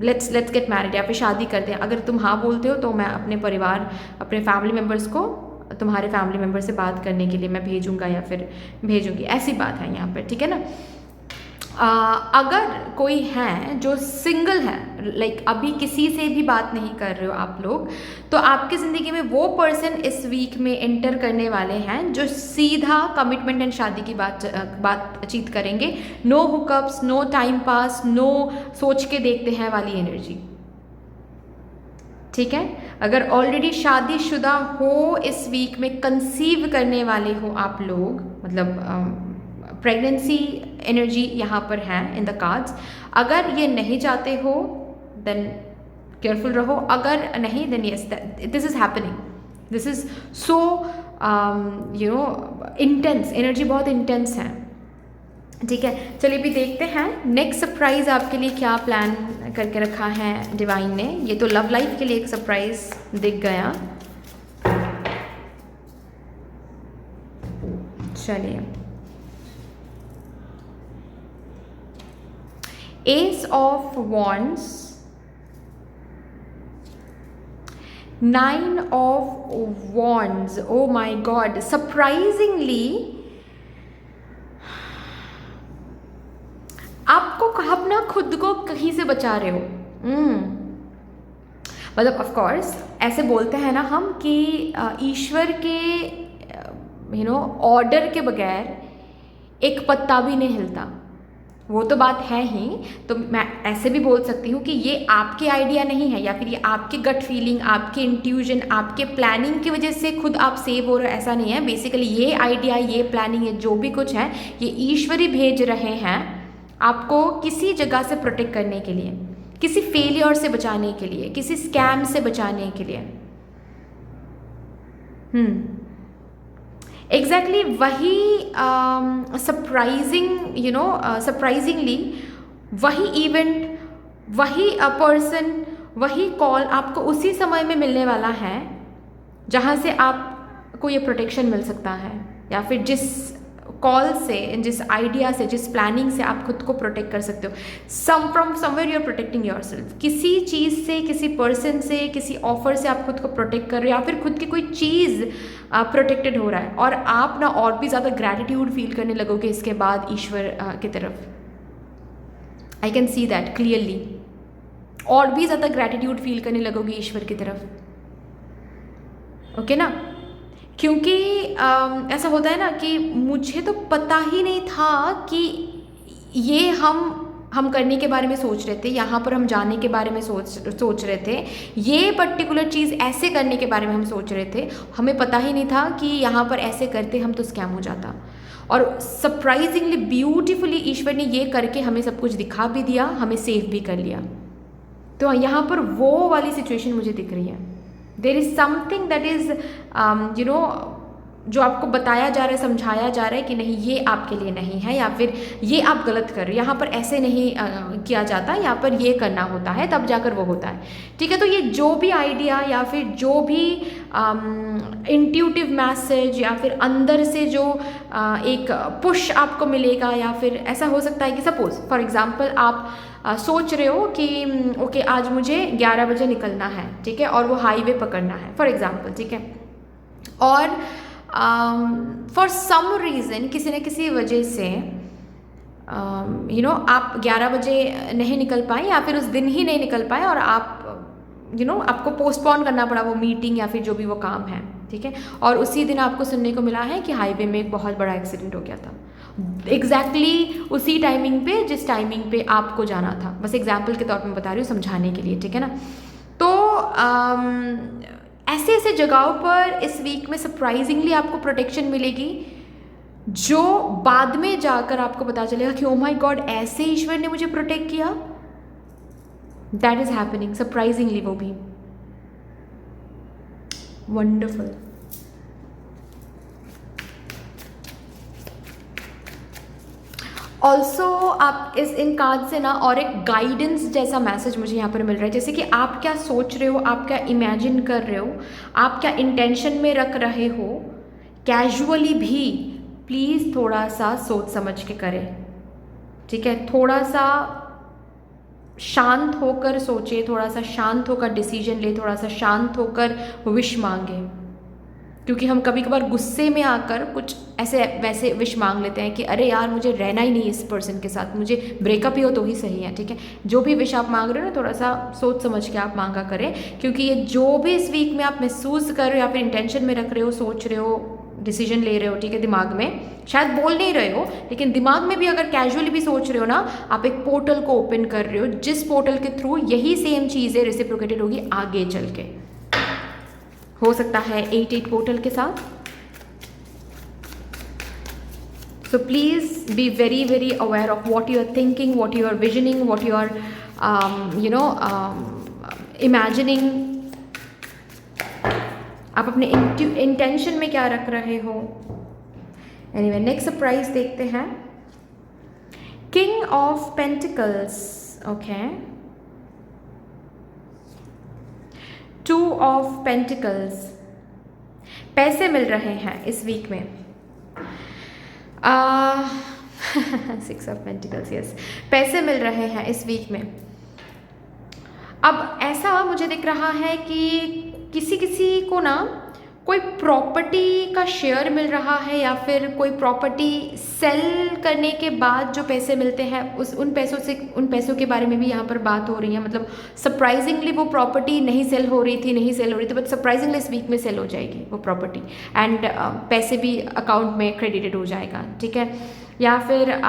लेट्स गेट मैरिड या फिर शादी करते हैं। अगर तुम हाँ बोलते हो तो मैं अपने परिवार, अपने फैमिली मेम्बर्स को तुम्हारे फैमिली मेम्बर से बात करने के लिए मैं भेजूंगा या फिर भेजूंगी, ऐसी बात है यहाँ पर, ठीक है ना। अगर कोई है जो सिंगल है, लाइक अभी किसी से भी बात नहीं कर रहे हो आप लोग, तो आपकी ज़िंदगी में वो पर्सन इस वीक में एंटर करने वाले हैं जो सीधा कमिटमेंट एंड शादी की बातचीत करेंगे। No hookups, no time pass, no सोच के देखते हैं वाली एनर्जी, ठीक है। अगर ऑलरेडी शादीशुदा हो, इस वीक में कंसीव करने वाले हो आप लोग, मतलब प्रेगनेंसी एनर्जी यहाँ पर है इन द कार्ड्स। अगर ये नहीं चाहते हो देन केयरफुल रहो, अगर नहीं then yes this is happening, this is so intense, energy बहुत इंटेंस है, ठीक है। चलिए भी देखते हैं नेक्स्ट सरप्राइज आपके लिए क्या प्लान करके रखा है डिवाइन ने। ये तो लव लाइफ के लिए एक सरप्राइज दिख गया। चलिए, Ace of Wands, 9 of Wands, oh my God, surprisingly आपको आप ना खुद को कहीं से बचा रहे हो। मतलब ऑफ कोर्स ऐसे बोलते हैं ना हम कि ईश्वर के ऑर्डर के बगैर एक पत्ता भी नहीं हिलता, वो तो बात है ही। तो मैं ऐसे भी बोल सकती हूँ कि ये आपके आइडिया नहीं है, या फिर ये आपके गट फीलिंग, आपके इंट्यूजन, आपके प्लानिंग की वजह से खुद आप सेव हो रहे हो, ऐसा नहीं है। बेसिकली ये आइडिया, ये प्लानिंग, ये जो भी कुछ है, ये ईश्वर ही भेज रहे हैं आपको किसी जगह से प्रोटेक्ट करने के लिए, किसी फेलियर से बचाने के लिए, किसी स्कैम से बचाने के लिए। एग्जैक्टली वही सरप्राइजिंगली वही इवेंट, वही पर्सन, वही कॉल आपको उसी समय में मिलने वाला है जहाँ से आपको ये प्रोटेक्शन मिल सकता है, या फिर जिस कॉल से, जिस आइडिया से, जिस प्लानिंग से आप खुद को प्रोटेक्ट कर सकते हो। From somewhere you are protecting yourself, किसी चीज़ से, किसी पर्सन से, किसी ऑफर से आप खुद को प्रोटेक्ट कर रहे हो, या फिर खुद की कोई चीज़ प्रोटेक्टेड हो रहा है, और आप ना और भी ज़्यादा ग्रैटिट्यूड फील करने लगोगे इसके बाद ईश्वर की तरफ। I can see that clearly, और भी ज़्यादा ग्रैटिट्यूड फील करने लगोगे ईश्वर की तरफ, ओके ना। क्योंकि ऐसा होता है ना कि मुझे तो पता ही नहीं था कि ये हम करने के बारे में सोच रहे थे, यहाँ पर हम जाने के बारे में सोच रहे थे, ये पर्टिकुलर चीज़ ऐसे करने के बारे में हम सोच रहे थे, हमें पता ही नहीं था कि यहाँ पर ऐसे करते हम तो स्कैम हो जाता। और सरप्राइजिंगली ब्यूटीफुली ईश्वर ने ये करके हमें सब कुछ दिखा भी दिया, हमें सेव भी कर लिया। तो यहाँ पर वो वाली सिचुएशन मुझे दिख रही है। There is something that is जो आपको बताया जा रहा है, समझाया जा रहा है कि नहीं ये आपके लिए नहीं है, या फिर ये आप गलत कर रहे हो, यहाँ पर ऐसे नहीं किया जाता, यहाँ पर ये करना होता है, तब जाकर वो होता है, ठीक है। तो ये जो भी आइडिया या फिर जो भी इंट्यूटिव मैसेज या फिर अंदर से जो एक पुश आपको मिलेगा, या फिर ऐसा हो सकता है कि सपोज फॉर एग्जांपल आप सोच रहे हो कि ओके आज मुझे 11 बजे निकलना है, ठीक है, और वो हाईवे पकड़ना है फॉर एग्जांपल, ठीक है, और फॉर सम रीज़न, किसी न किसी वजह से आप 11 बजे नहीं निकल पाए, या फिर उस दिन ही नहीं निकल पाए, और आप आपको पोस्टपोन करना पड़ा वो मीटिंग या फिर जो भी वो काम है, ठीक है। और उसी दिन आपको सुनने को मिला है कि हाईवे में एक बहुत बड़ा एक्सीडेंट हो गया था, एग्जैक्टली उसी टाइमिंग पे जिस टाइमिंग पे आपको जाना था। बस एग्जाम्पल के तौर पर बता रही हूँ, समझाने के लिए, ठीक है ना। तो ऐसे ऐसे जगहों पर इस वीक में सरप्राइजिंगली आपको प्रोटेक्शन मिलेगी, जो बाद में जाकर आपको पता चलेगा कि ओ माय गॉड ऐसे ईश्वर ने मुझे प्रोटेक्ट किया। दैट इज हैपनिंग सरप्राइजिंगली, वो भी वंडरफुल। ऑल्सो आप इन कार्ड से ना और एक गाइडेंस जैसा मैसेज मुझे यहाँ पर मिल रहा है, जैसे कि आप क्या सोच रहे हो, आप क्या इमेजिन कर रहे हो, आप क्या इंटेंशन में रख रहे हो, कैजुअली भी प्लीज़ थोड़ा सा सोच समझ के करें, ठीक है। थोड़ा सा शांत होकर सोचे, थोड़ा सा शांत होकर डिसीजन ले, थोड़ा सा शांत होकर विश मांगे, क्योंकि हम कभी कभार गुस्से में आकर कुछ ऐसे वैसे विश मांग लेते हैं कि अरे यार मुझे रहना ही नहीं इस पर्सन के साथ, मुझे ब्रेकअप ही हो तो ही सही है, ठीक है। जो भी विश आप मांग रहे हो ना, थोड़ा सा सोच समझ के आप मांगा करें, क्योंकि ये जो भी इस वीक में आप महसूस कर रहे हो या फिर इंटेंशन में रख रहे हो, सोच रहे हो, डिसीजन ले रहे हो, ठीक है, दिमाग में शायद बोल नहीं रहे हो, लेकिन दिमाग में भी अगर कैजुअली भी सोच रहे हो ना, आप एक पोर्टल को ओपन कर रहे हो, जिस पोर्टल के थ्रू यही सेम चीज़ें रेसिप्रोकेटेड होगी आगे चल के। हो सकता है 8-8 पोर्टल के साथ। So please be very very aware of what you are thinking, what you are visioning, what you are imagining. आप अपने इंटेंशन में क्या रख रहे हो। एनीवे, नेक्स्ट सरप्राइज देखते हैं। King of pentacles, okay, 2 of pentacles. पैसे मिल रहे हैं इस वीक में। 6 ऑफ पेंटिकल्स, यस, पैसे मिल रहे हैं इस वीक में। अब ऐसा मुझे दिख रहा है कि किसी किसी को ना कोई प्रॉपर्टी का शेयर मिल रहा है, या फिर कोई प्रॉपर्टी सेल करने के बाद जो पैसे मिलते हैं उन पैसों के बारे में भी यहाँ पर बात हो रही है। मतलब सरप्राइजिंगली वो प्रॉपर्टी नहीं सेल हो रही थी, बट सरप्राइजिंगली इस वीक में सेल हो जाएगी वो प्रॉपर्टी, एंड पैसे भी अकाउंट में क्रेडिटेड हो जाएगा, ठीक है। या फिर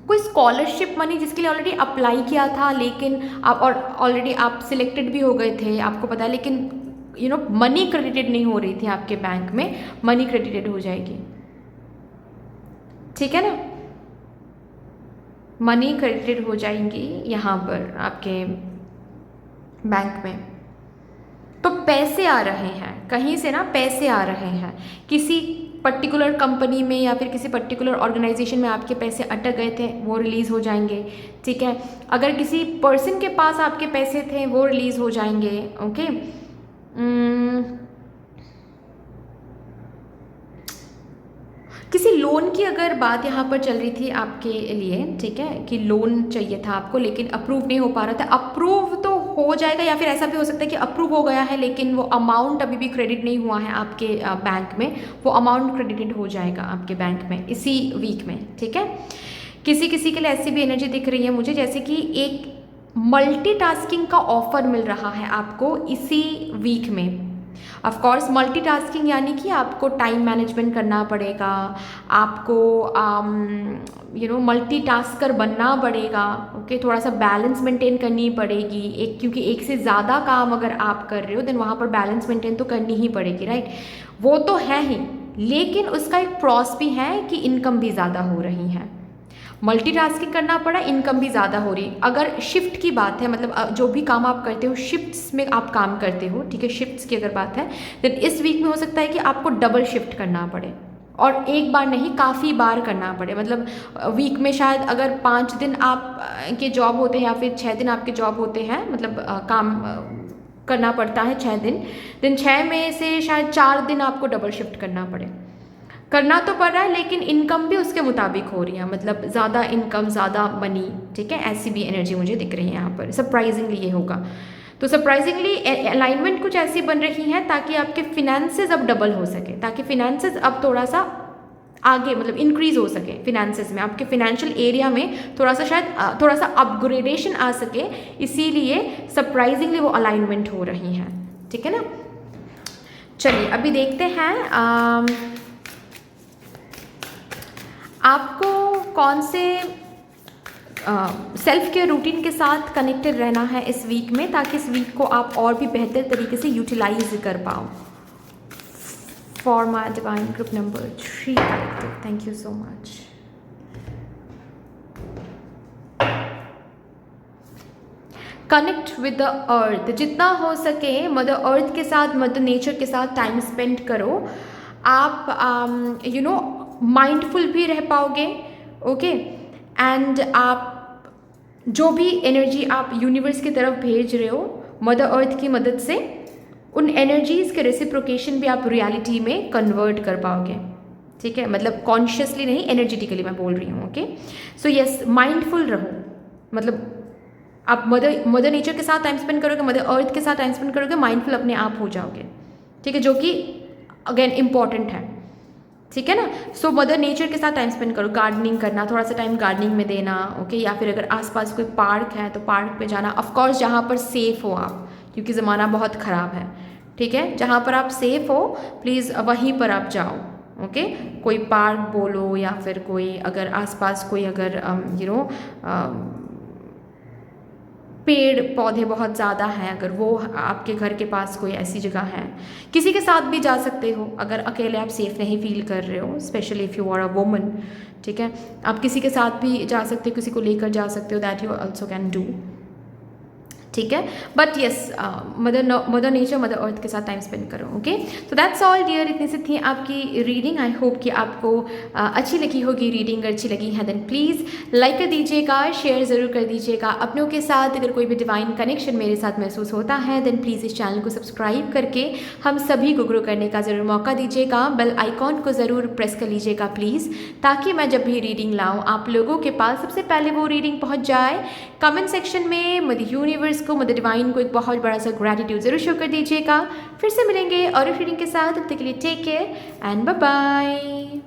कोई स्कॉलरशिप मनी जिसके लिए ऑलरेडी अप्लाई किया था, लेकिन आप ऑलरेडी आप सिलेक्टेड भी हो गए थे, आपको पता है, लेकिन मनी क्रेडिटेड नहीं हो रही थी आपके बैंक में, मनी क्रेडिटेड हो जाएगी, ठीक है ना। मनी क्रेडिटेड हो जाएंगी यहाँ पर आपके बैंक में। तो पैसे आ रहे हैं कहीं से ना, पैसे आ रहे हैं किसी पर्टिकुलर कंपनी में या फिर किसी पर्टिकुलर ऑर्गेनाइजेशन में आपके पैसे अटक गए थे, वो रिलीज़ हो जाएंगे, ठीक है। अगर किसी पर्सन के पास आपके पैसे थे वो रिलीज़ हो जाएंगे, ओके। किसी लोन की अगर बात यहाँ पर चल रही थी आपके लिए, ठीक है, कि लोन चाहिए था आपको लेकिन अप्रूव नहीं हो पा रहा था, अप्रूव तो हो जाएगा, या फिर ऐसा भी हो सकता है कि अप्रूव हो गया है लेकिन वो अमाउंट अभी भी क्रेडिट नहीं हुआ है आपके बैंक में, वो अमाउंट क्रेडिटेड हो जाएगा आपके बैंक में इसी वीक में, ठीक है। किसी किसी के लिए ऐसी भी एनर्जी दिख रही है मुझे, जैसे कि एक मल्टीटास्किंग का ऑफर मिल रहा है आपको इसी वीक में। ऑफ कोर्स मल्टीटास्किंग यानी कि आपको टाइम मैनेजमेंट करना पड़ेगा, आपको मल्टीटास्कर बनना पड़ेगा, ओके। थोड़ा सा बैलेंस मेंटेन करनी पड़ेगी, क्योंकि एक से ज़्यादा काम अगर आप कर रहे हो देन वहाँ पर बैलेंस मेंटेन तो करनी ही पड़ेगी, राइट। वो तो है ही, लेकिन उसका एक प्रॉस भी है कि इनकम भी ज़्यादा हो रही है। मल्टीटास्किंग करना पड़ा, इनकम भी ज़्यादा हो रही। अगर शिफ्ट की बात है, मतलब जो भी काम आप करते हो शिफ्ट्स में आप काम करते हो, ठीक है, शिफ्ट्स की अगर बात है, देन इस वीक में हो सकता है कि आपको डबल शिफ्ट करना पड़े, और एक बार नहीं काफ़ी बार करना पड़े। मतलब वीक में शायद अगर 5 दिन आप के जॉब होते हैं या फिर 6 दिन आपके जॉब होते हैं, मतलब काम करना पड़ता है 6 दिन 6 में से शायद 4 दिन आपको डबल शिफ्ट करना तो पड़ रहा है, लेकिन इनकम भी उसके मुताबिक हो रही है, मतलब ज़्यादा इनकम, ज़्यादा मनी, ठीक है। ऐसी भी एनर्जी मुझे दिख रही है यहाँ पर। सरप्राइजिंगली ये होगा, तो सरप्राइजिंगली अलाइनमेंट कुछ ऐसी बन रही है ताकि आपके फिनेंसेस अब डबल हो सके, ताकि फिनेंसेस अब थोड़ा सा आगे मतलब इंक्रीज हो सके, फिनेंसेस में आपके फिनेंशियल एरिया में थोड़ा सा शायद थोड़ा सा अपग्रेडेशन आ सके, इसीलिए सरप्राइजिंगली वो अलाइनमेंट हो रही हैं, ठीक है ना। चलिए अभी देखते हैं आपको कौन से सेल्फ केयर रूटीन के साथ कनेक्टेड रहना है इस वीक में, ताकि इस वीक को आप और भी बेहतर तरीके से यूटिलाइज कर पाओ। For my divine group number 3 collective, thank you so much. Connect with the earth, जितना हो सके मदर अर्थ के साथ, मदर नेचर के साथ टाइम स्पेंड करो। आप माइंडफुल भी रह पाओगे, ओके। एंड आप जो भी एनर्जी आप यूनिवर्स की तरफ भेज रहे हो मदर अर्थ की मदद से, उन एनर्जीज़ के रेसिप्रोकेशन भी आप रियलिटी में कन्वर्ट कर पाओगे, ठीक है। मतलब कॉन्शियसली नहीं, एनर्जेटिकली मैं बोल रही हूँ, ओके। सो यस, माइंडफुल रहो। मतलब आप मदर नेचर के साथ टाइम स्पेंड करोगे, मदर अर्थ के साथ टाइम स्पेंड करोगे, माइंडफुल अपने आप हो जाओगे, ठीक है, जो कि अगेन इम्पॉर्टेंट है, ठीक है ना। सो मदर नेचर के साथ टाइम स्पेंड करो, गार्डनिंग करना, थोड़ा सा टाइम गार्डनिंग में देना, ओके। या फिर अगर आसपास कोई पार्क है तो पार्क पे जाना, ऑफ कोर्स जहाँ पर सेफ़ हो आप, क्योंकि ज़माना बहुत ख़राब है, ठीक है। जहाँ पर आप सेफ़ हो प्लीज़ वहीं पर आप जाओ, ओके। कोई पार्क बोलो या फिर कोई अगर आसपास कोई अगर पेड़ पौधे बहुत ज़्यादा हैं, अगर वो आपके घर के पास कोई ऐसी जगह है, किसी के साथ भी जा सकते हो अगर अकेले आप सेफ़ नहीं फील कर रहे हो, especially if you are a woman, ठीक है। आप किसी के साथ भी जा सकते हो, किसी को लेकर जा सकते हो, that you also can do, ठीक है। But yes, mother nature, mother earth के साथ टाइम स्पेंड करो, ओके। तो दैट्स ऑल डियर, इतनी सी थी आपकी रीडिंग। आई होप कि आपको अच्छी लगी होगी रीडिंग। अच्छी लगी है देन प्लीज़ लाइक कर दीजिएगा, शेयर ज़रूर कर दीजिएगा अपनों के साथ। अगर कोई भी डिवाइन कनेक्शन मेरे साथ महसूस होता है देन प्लीज़ इस चैनल को सब्सक्राइब करके हम सभी को ग्रो करने का ज़रूर मौका दीजिएगा। बेल आइकॉन को ज़रूर प्रेस कर लीजिएगा प्लीज़, ताकि मैं जब भी रीडिंग लाऊँ आप लोगों के पास सबसे पहले वो रीडिंग पहुँच जाए। कमेंट सेक्शन में मदर यूनिवर्स को, मदर डिवाइन को एक बहुत बड़ा सा ग्रैटिट्यूड जरूर शो कर दीजिएगा। फिर से मिलेंगे और रीडिंग के साथ, तब तक के लिए take care and bye bye.